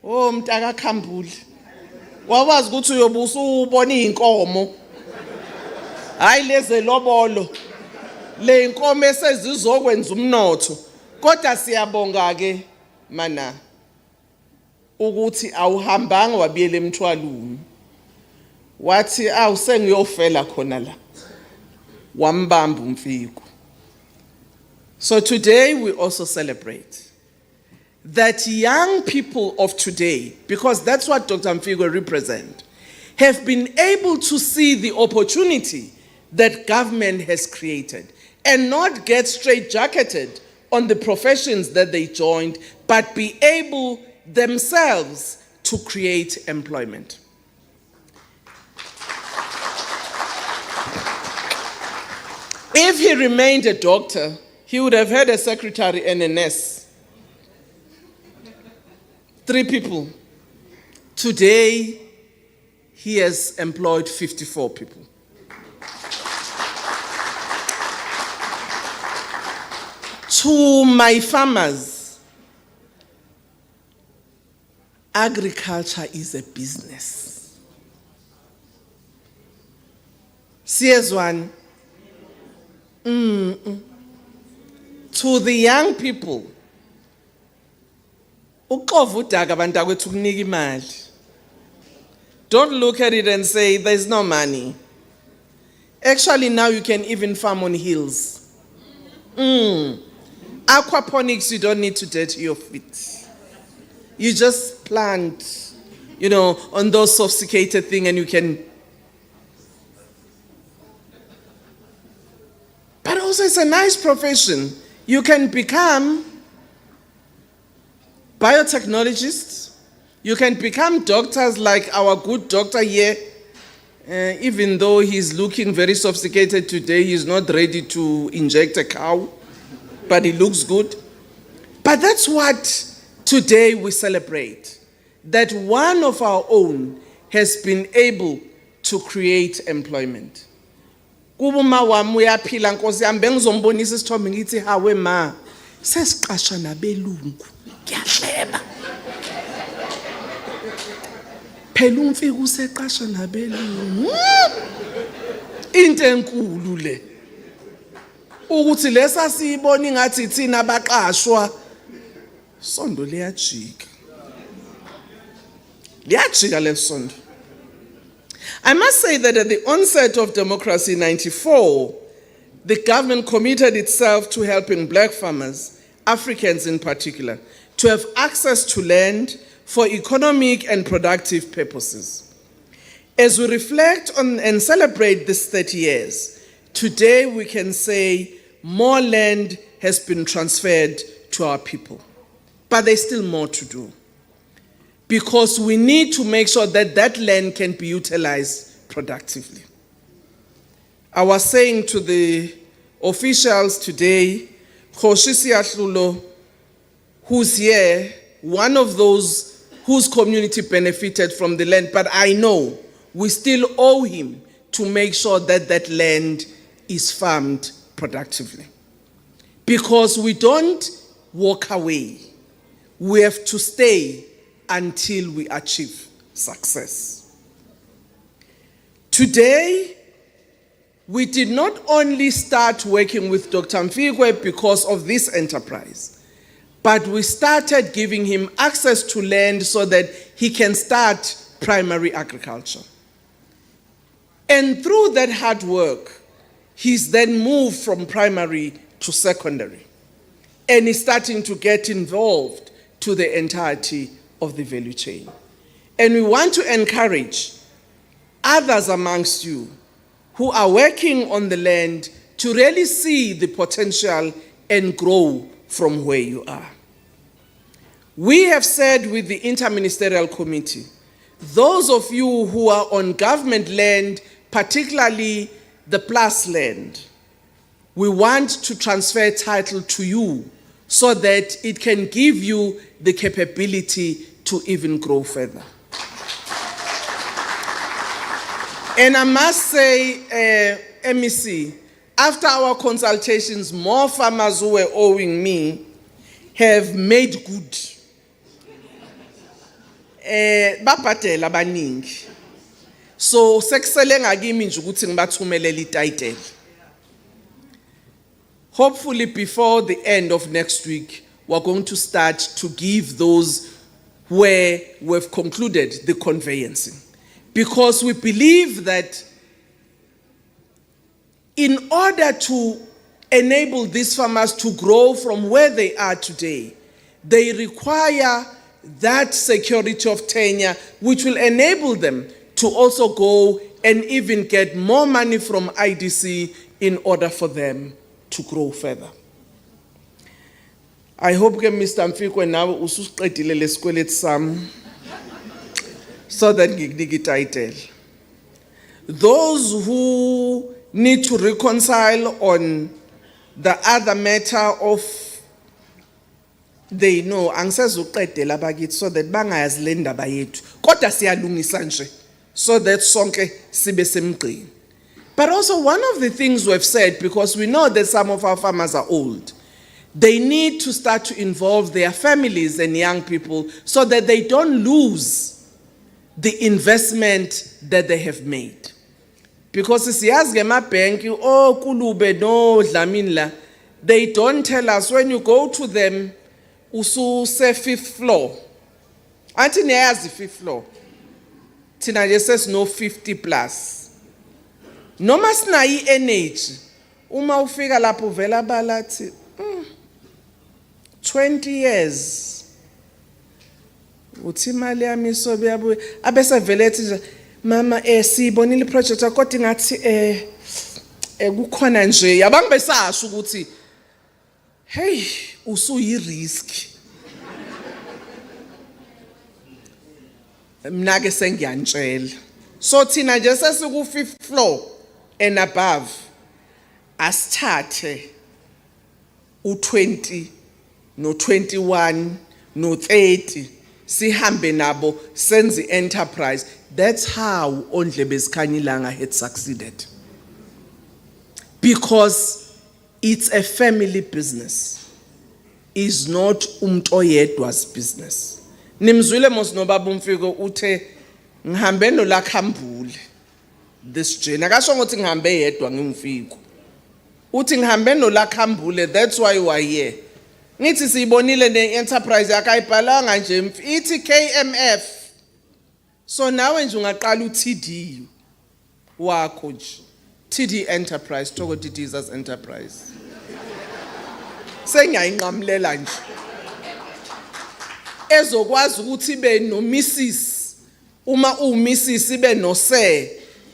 Oh mntaka Khambuli. Wawazi ukuthi uyobusa ubona inkomo. Hayi leze lobolo. Le inkomo esezizokwenza umnotho. Kodwa siyabonga ke mana ukuthi awuhambanga wabiyela emthwaluni. Wathi awusengiyofela khona la. Wambamba umfiko. So today we also celebrate that young people of today, because that's what Dr. Mfikwe represents, have been able to see the opportunity that government has created and not get straitjacketed on the professions that they joined, but be able themselves to create employment. If he remained a doctor, he would have had a secretary and a nurse. 3 people. Today, he has employed 54 people. To my farmers, agriculture is a business. CS1. To the young people, don't look at it and say there's no money. Actually, now you can even farm on hills. Aquaponics, you don't need to dirty your feet. You just plant, on those sophisticated things and you can. But also it's a nice profession. You can become biotechnologists. You can become doctors like our good doctor here. Even though he's looking very sophisticated today, he's not ready to inject a cow, but he looks good. But that's what today we celebrate, that one of our own has been able to create employment. Kubuma wami uyaphila Nkosi yami bengizombonisa isithombe ngithi hawe ma sesiqasha nabelungu ngiyahleba. Phela umfika useqasha nabelungu. Into enkulu le. Ukuthi lesa siyibona ngathi thina abaqashwa sondo liyajika. Liyajika lesondo. I must say that at the onset of democracy in 94, the government committed itself to helping black farmers, Africans in particular, to have access to land for economic and productive purposes. As we reflect on and celebrate this 30 years, today we can say more land has been transferred to our people. But there's still more to do, because we need to make sure that that land can be utilized productively. I was saying to the officials today, Khoshisi Atlulo, who's here, one of those whose community benefited from the land, but I know we still owe him to make sure that that land is farmed productively. Because we don't walk away. We have to stay until we achieve success. Today, we did not only start working with Dr. Mfikwe because of this enterprise, but we started giving him access to land so that he can start primary agriculture. And through that hard work, he's then moved from primary to secondary. And he's starting to get involved to the entirety of the value chain. And we want to encourage others amongst you who are working on the land to really see the potential and grow from where you are. We have said with the Interministerial Committee, those of you who are on government land, particularly the plus land, we want to transfer title to you so that it can give you the capability to even grow further. And I must say, MEC, after our consultations, more farmers who were owing me have made good. Bapatela baningi. So sekusele ngakimi nje ukuthi ngibathumelele ititle. Hopefully before the end of next week, we're going to start to give those where we've concluded the conveyancing. Because we believe that in order to enable these farmers to grow from where they are today, they require that security of tenure, which will enable them to also go and even get more money from IDC in order for them to grow further. I hope Mr. Mfikwe now usuqedile lesikweleti sami so that ngikunike title. Those who need to reconcile on the other matter of they know angisezuqedela bakithi so that bangayazi le ndaba yethu kodwa siyalungisa nje so that sonke sibe semgqini. But also one of the things we've said, because we know that some of our farmers are old, they need to start to involve their families and young people so that they don't lose the investment that they have made. Because siyazi ngemabanki kulube no Dlamini la, they don't tell us when you go to them ususe 5th floor. Athi niyazi 5th floor. Thina nje sesino 50 plus. Noma sinayi energy uma ufika lapho vela balathi 20 years uthi imali yami sobe yabuye abese vele ethi mama sibonile project kodwa ngathi kukhona nje yabanga besasho ukuthi hey usuyi risk mina ke sengiyantshela so thina nje sesiku 5th floor and above asithathe u20 no 21 no 30 sihambe nabo senze enterprise. That's how Ondlebe Sikhanyilanga had succeeded, because it's a family business, it's not oyedwa's business. Nimzwile mos no baba Mfiko uthe ngihambe no lakhambule this journey akasho ukuthi ngihambe yedwa ngimfiko uthi ngihambe no lakhambule. That's why we are here. Nithi siyibonile ne enterprise yakayibhalanga nje ithi KMF So nawe nje ungaqala uTD wakho nje. TD Enterprise, Togo Disease Enterprise. Sengiyayinqamulela nje. Ezokwazi ukuthi ibe no Mrs. Uma uMrs ibe no Sir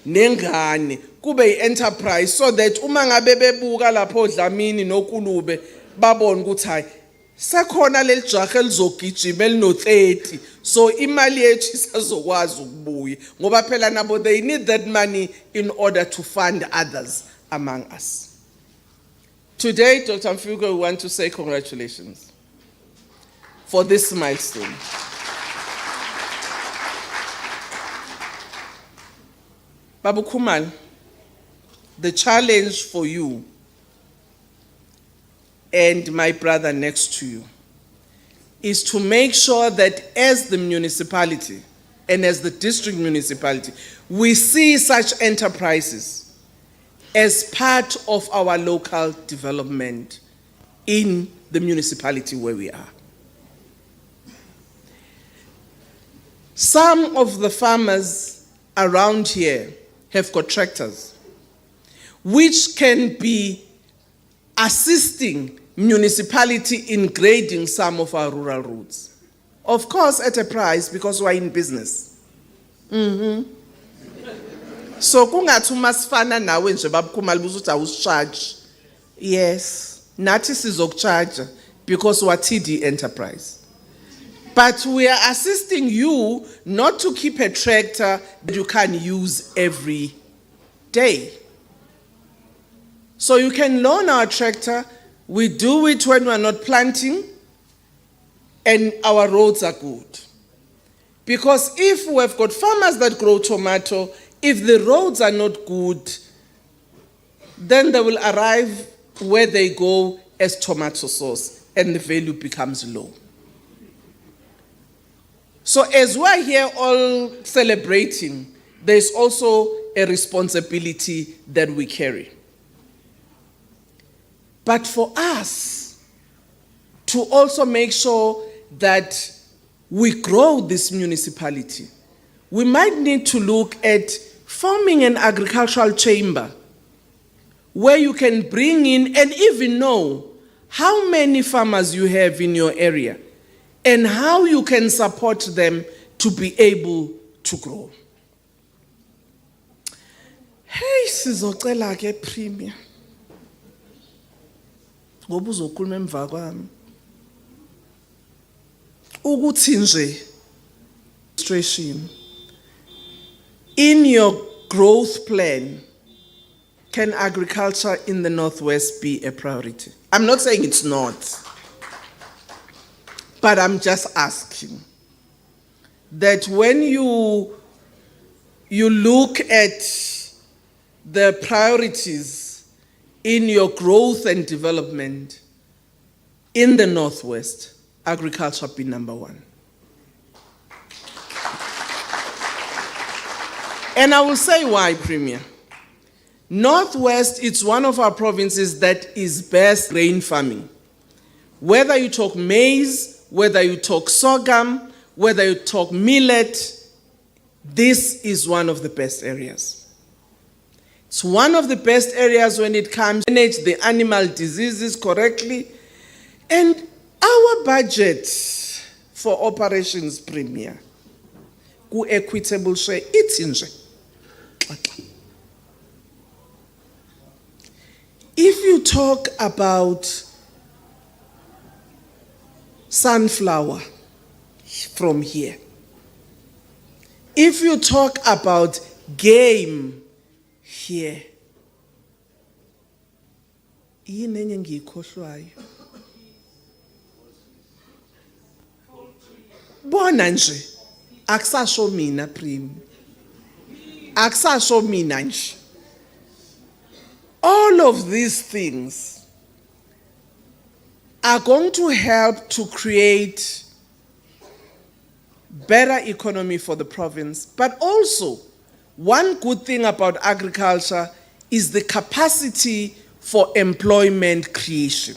nengane kube ienterprise so that uma ngabe bebuka lapho Dlamini noKulube babone ukuthi hayi sekhona lelijaha elizogijima elino 30 so imali yethu isazokwazi ukubuya ngoba phela nabo they need that money in order to fund others among us. Today, Dr. Mfugo, we want to say congratulations for this milestone. Babu Kumal, the challenge for you and my brother next to you is to make sure that as the municipality and as the district municipality, we see such enterprises as part of our local development in the municipality where we are. Some of the farmers around here have got tractors, which can be assisting municipality in grading some of our rural roads. Of course, at a price, because we're in business. So, kungathi umasifana nawe nje babukhumala ukuthi awusicharge. Yes, nathi sizokcharge because we're TD Enterprise. But we are assisting you not to keep a tractor that you can use every day. So you can loan our tractor. We do it when we're not planting and our roads are good. Because if we've got farmers that grow tomato, if the roads are not good, then they will arrive where they go as tomato sauce and the value becomes low. So as we're here all celebrating, there's also a responsibility that we carry. But for us to also make sure that we grow this municipality, we might need to look at forming an agricultural chamber where you can bring in and even know how many farmers you have in your area and how you can support them to be able to grow. Hey, sizocela ke Premier. Ngoba uzokhuluma emva kwami. Ukuthi nje administration in your growth plan, can agriculture in the Northwest be a priority? I'm not saying it's not. But I'm just asking that when you look at the priorities in your growth and development in the Northwest, agriculture be number one. And I will say why, Premier. Northwest, it's one of our provinces that is best grain farming. Whether you talk maize, whether you talk sorghum, whether you talk millet, this is one of the best areas. It's one of the best areas when it comes to manage the animal diseases correctly. And our budget for operations, Premier, ku equitable share, it's in nje. If you talk about sunflower from here, if you talk about game here, yini enye ngiyikhohlwayo? Bona nje akusasho mina Prime, akusasho mina nje. All of these things are going to help to create better economy for the province. But also, one good thing about agriculture is the capacity for employment creation.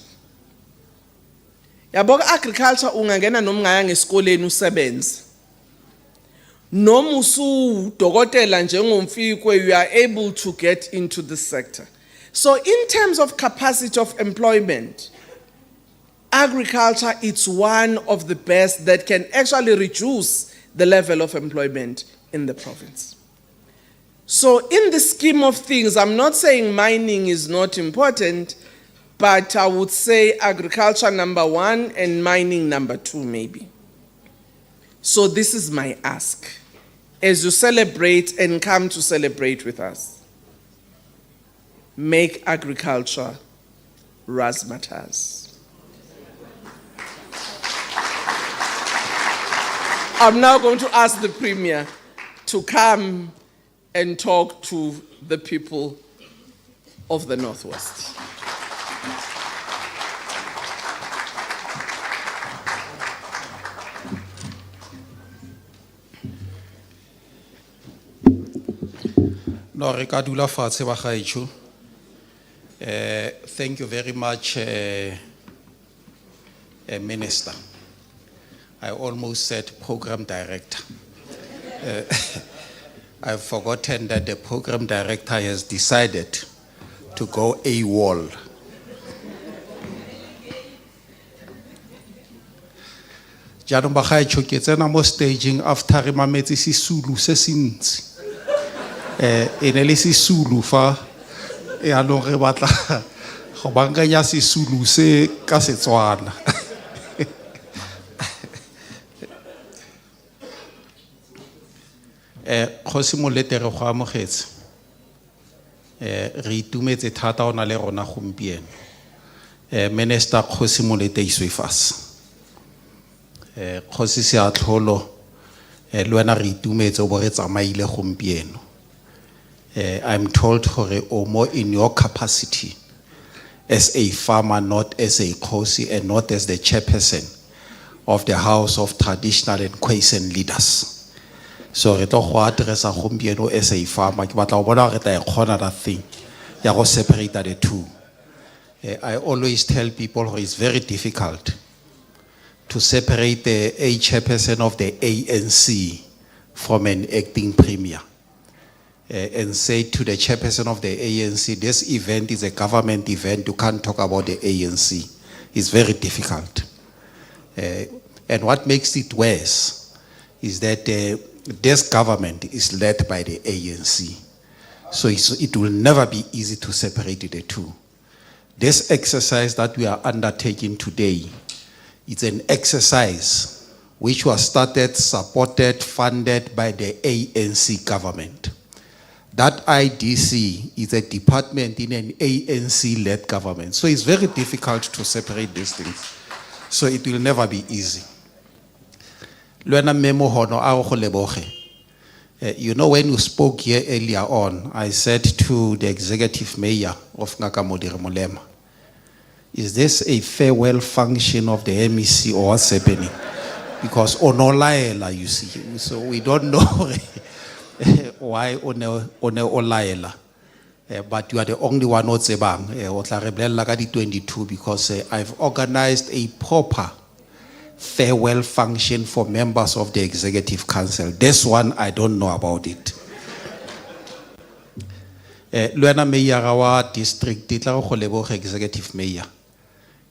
Yabona agriculture ungangena noma ungaya ngesikoleni usebenze. nomusu dokotela njengomfikwe, you are able to get into this sector. So in terms of capacity of employment, agriculture, it's one of the best that can actually reduce the level of employment in the province. So in the scheme of things, I'm not saying mining is not important, but I would say agriculture number 1 and mining number 2 maybe. So this is my ask. As you celebrate and come to celebrate with us, make agriculture razzmatazz. I'm now going to ask the Premier to come and talk to the people of the Northwest. No, re ka dula fatshe ba gaetsho. Thank you very much, Minister. I almost said program director. I've forgotten that the program director has decided to go AWOL. Jaanong ba gaetsho ke tsena mo staging after re mametse Sisulu se sentsi. Ene le Sisulu fa yaanong re batla go bankanya Sisulu se ka Setswana. Khosi Moletere go amogetse. Re itumetse thata ona le rona gompieno. Minister Khosi Molete iswe fase. Khosi Seatlholo le wena re itumetse bo re tsamaile gompieno. I'm told hore o more in your capacity as a farmer, not as a Khosi and not as the chairperson of the House of Traditional and Kwesen Leaders. So re tlo go address a gompieno as a farmer ke batla go bona re tla kgona that thing ya go separate the two. I always tell people it's very difficult to separate a chairperson of the ANC from an acting premier and say to the chairperson of the ANC, this event is a government event, you can't talk about the ANC. It's very difficult. And what makes it worse is that this government is led by the ANC. So it will never be easy to separate the two. This exercise that we are undertaking today, it's an exercise which was started, supported, funded by the ANC government. That IDC is a department in an ANC-led government. So it's very difficult to separate these things. So it will never be easy. You know, when you spoke here earlier on, I said to the executive mayor of Ngakamodiri Molema, is this a farewell function of the MEC or what's happening? Because Onolaela, you see, so we don't know why Onolaela. But you are the only one who tsebang. 22 because I've organized a proper farewell function for members of the Executive Council. This one, I don't know about it. Luana Mayor wa district, Executive Mayor.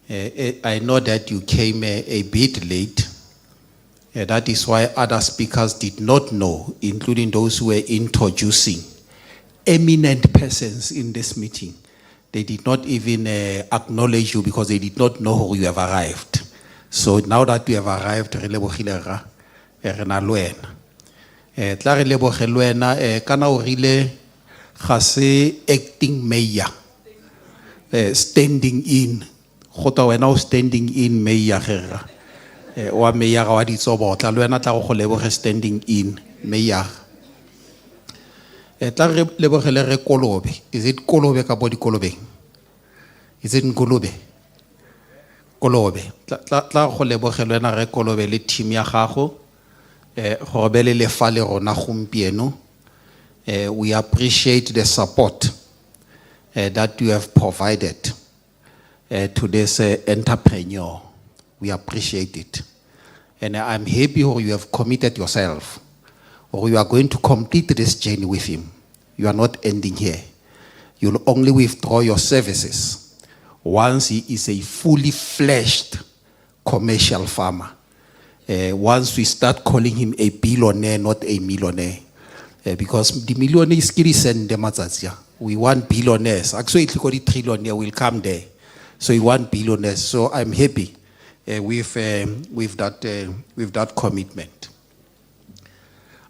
I know that you came a bit late. That is why other speakers did not know, including those who were introducing eminent persons in this meeting. They did not even acknowledge you because they did not know who you have arrived. So now that we have arrived, re lebogile rena lwena. Tla re leboge lwena kana o rile ga se acting mayor standing in. Gota wena o standing in mayor gera. Wa mayor wa Ditsobotla lwena tla go leboge standing in mayor. Tla re lebogele re Kolobe. Is it Kolobe ka bodi Kolobeng? Is it Nkolobe? Kolobe, tla go lebogela na re Kolobe le team ya gago go be le lefa le rona gompieno. We appreciate the support that you have provided to this entrepreneur. We appreciate it. And I'm happy how you have committed yourself or you are going to complete this journey with him. You are not ending here. You'll only withdraw your services once he is a fully fledged commercial farmer. Once we start calling him a billionaire, not a millionaire. Because the millionaires send them. We want billionaires. Actually, trillionaire will come there. So we want billionaires. So I'm happy with that commitment.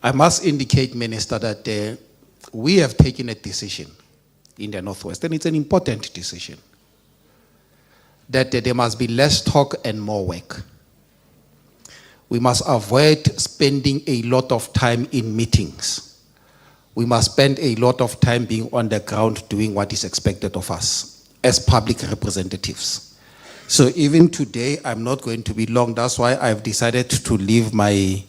I must indicate, Minister, that we have taken a decision in the Northwest, and it's an important decision, that there must be less talk and more work. We must avoid spending a lot of time in meetings. We must spend a lot of time being on the ground doing what is expected of us as public representatives. So even today, I'm not going to be long. That's why I've decided to leave my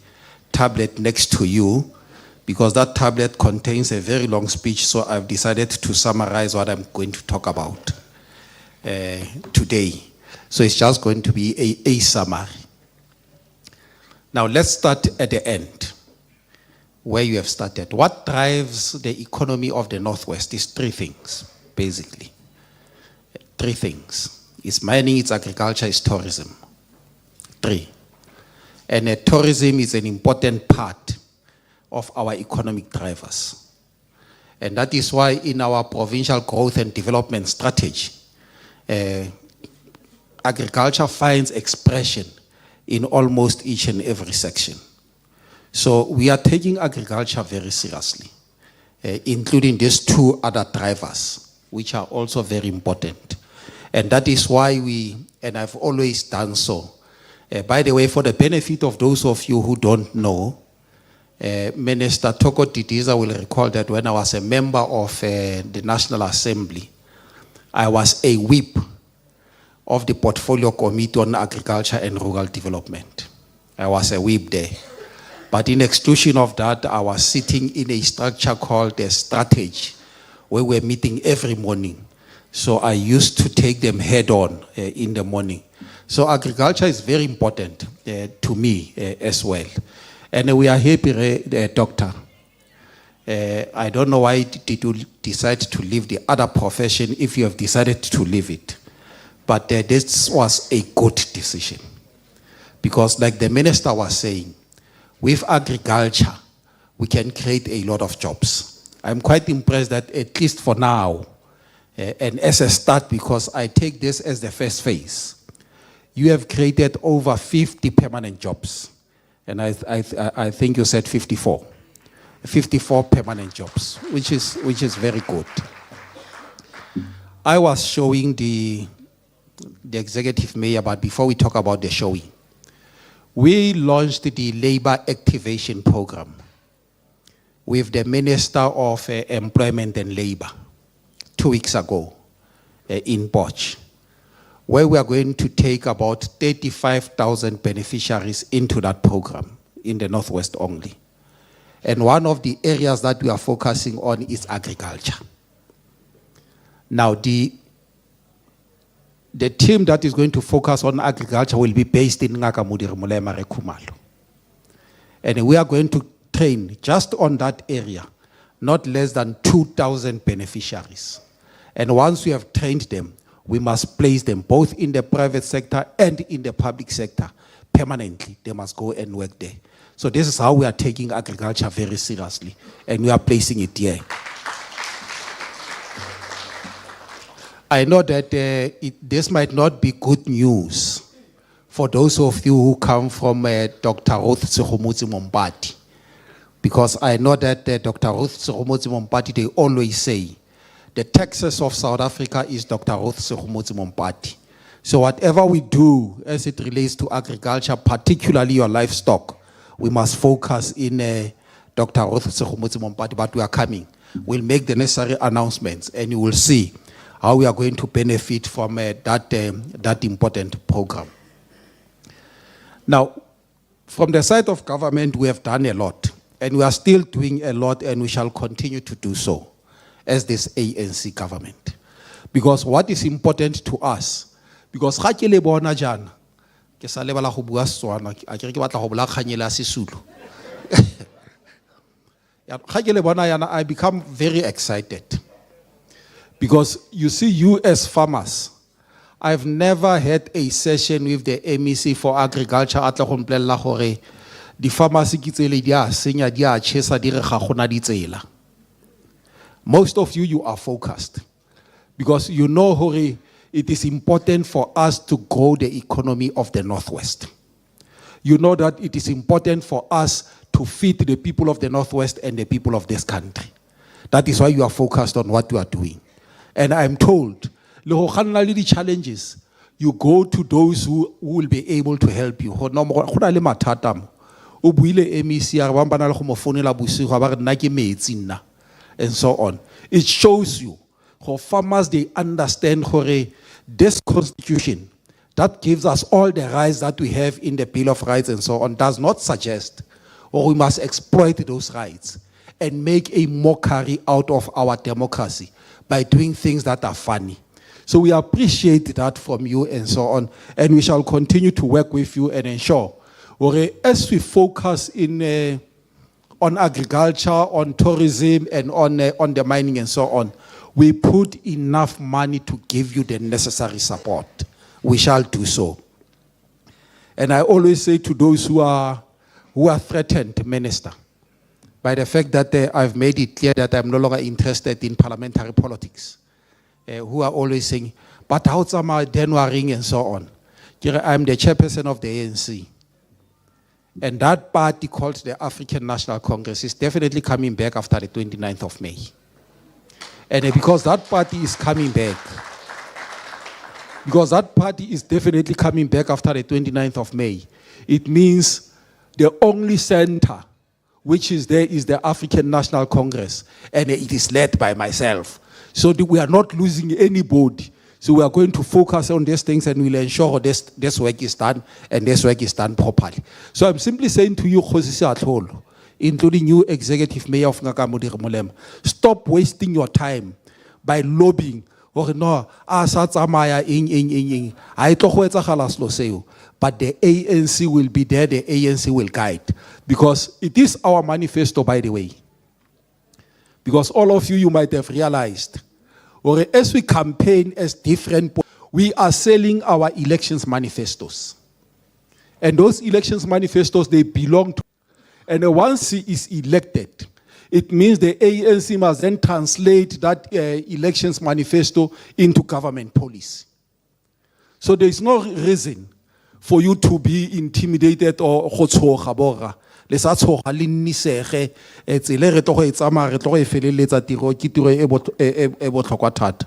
tablet next to you, because that tablet contains a very long speech, so I've decided to summarize what I'm going to talk about today. So it's just going to be a summary. Now let's start at the end, where you have started. What drives the economy of the Northwest is three things, basically. Three things. It's mining, it's agriculture, it's tourism. Three. And tourism is an important part of our economic drivers. And that is why in our provincial growth and development strategy, agriculture finds expression in almost each and every section. So we are taking agriculture very seriously, including these two other drivers, which are also very important. And that is why and I've always done so. By the way, for the benefit of those of you who don't know, Minister Toko Didiza will recall that when I was a member of the National Assembly, I was a whip of the Portfolio Committee on Agriculture and Rural Development. I was a whip there. But in exclusion of that, I was sitting in a structure called a strategy, where we're meeting every morning. So I used to take them head on in the morning. So agriculture is very important to me as well. And we are happy, Doctor. I don't know why did you decide to leave the other profession if you have decided to leave it. But this was a good decision. Because like the minister was saying, with agriculture, we can create a lot of jobs. I'm quite impressed that at least for now, and as a start, because I take this as the first phase, you have created over 50 permanent jobs. And I think you said 54. 54 permanent jobs, which is very good. I was showing the executive mayor, but before we talk about the showing, we launched the labor activation program with the Minister of Employment and Labor 2 weeks ago in Boch, where we are going to take about 35,000 beneficiaries into that program in the Northwest only. And one of the areas that we are focusing on is agriculture. Now, the team that is going to focus on agriculture will be based in Ngakamudiri Mulema Rekumalo. And we are going to train just on that area, not less than 2,000 beneficiaries. And once we have trained them, we must place them both in the private sector and in the public sector permanently. They must go and work there. So this is how we are taking agriculture very seriously, and we are placing it here. I know that this might not be good news for those of you who come from Dr. Ruth Tshogomotsi Mompati, because I know that Dr. Ruth Tshogomotsi Mompati, they always say, the Texas of South Africa is Dr. Ruth Tshogomotsi Mompati. So whatever we do as it relates to agriculture, particularly your livestock, we must focus in Dr. Ruth Tshogomotsi Mompati, but we are coming. We'll make the necessary announcements, and you will see how we are going to benefit from that important program. Now, from the side of government, we have done a lot, and we are still doing a lot, and we shall continue to do so as this ANC government. Because what is important to us, because ga ke le bona jana, ke sa lebala go bua Setswana, a ke re ke batla go bola kganyela Sesulu. I become very excited. Because you see, you as farmers, I've never had a session with the MEC for agriculture at la gomplela gore di farmers ke tsele dia senya dia chesa di re ga gona di tsela. Most of you are focused because you know gore it is important for us to grow the economy of the Northwest. You know that it is important for us to feed the people of the Northwest and the people of this country. That is why you are focused on what you are doing. And I'm told, the challenges, you go to those who will be able to help you. And so on. It shows you how farmers, they understand this constitution that gives us all the rights that we have in the Bill of Rights and so on does not suggest or we must exploit those rights and make a mockery out of our democracy by doing things that are funny. So we appreciate that from you and so on, and we shall continue to work with you and ensure, as we focus on agriculture, on tourism, and on the mining and so on, we put enough money to give you the necessary support. We shall do so. And I always say to those who are threatened, Minister, by the fact that I've made it clear that I'm no longer interested in parliamentary politics, who are always saying, but how's my January and so on. I'm the chairperson of the ANC. And that party called the African National Congress is definitely coming back after the 29th of May. And because that party is coming back, because that party is definitely coming back after the 29th of May, it means the only center which is there is the African National Congress, and it is led by myself. So we are not losing anybody. So we are going to focus on these things and we'll ensure this work is done and this work is done properly. So I'm simply saying to you, including you, Executive Mayor of Ngakamodiri Molema, stop wasting your time by lobbying. Or no, but the ANC will be there, the ANC will guide. Because it is our manifesto, by the way. Because all of you might have realized, or as we campaign as different, we are selling our elections manifestos. And those elections manifestos, they belong to, and once he is elected, it means the ANC must then translate that elections manifesto into government policy. So there is no reason for you to be intimidated or gotshoga. Let's tsoga le nisege tsele re tlo go etsama re tlo go efeleletsa tiro ke tiro e botlhokwa thata.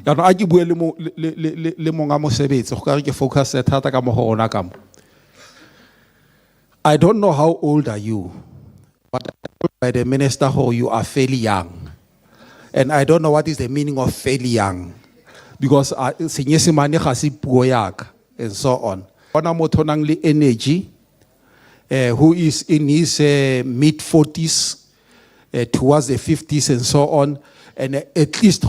Ya no a ke bue le monga mosebetsi go ka re ke focus thata ka mo go ona ka mo. I don't know how old are you, but by the minister who you are fairly young. And I don't know what is the meaning of fairly young. Because senyesemane ga se puo yaka and so on. Ona motho nang le energy, who is in his mid-40s, towards the 50s and so on, and at least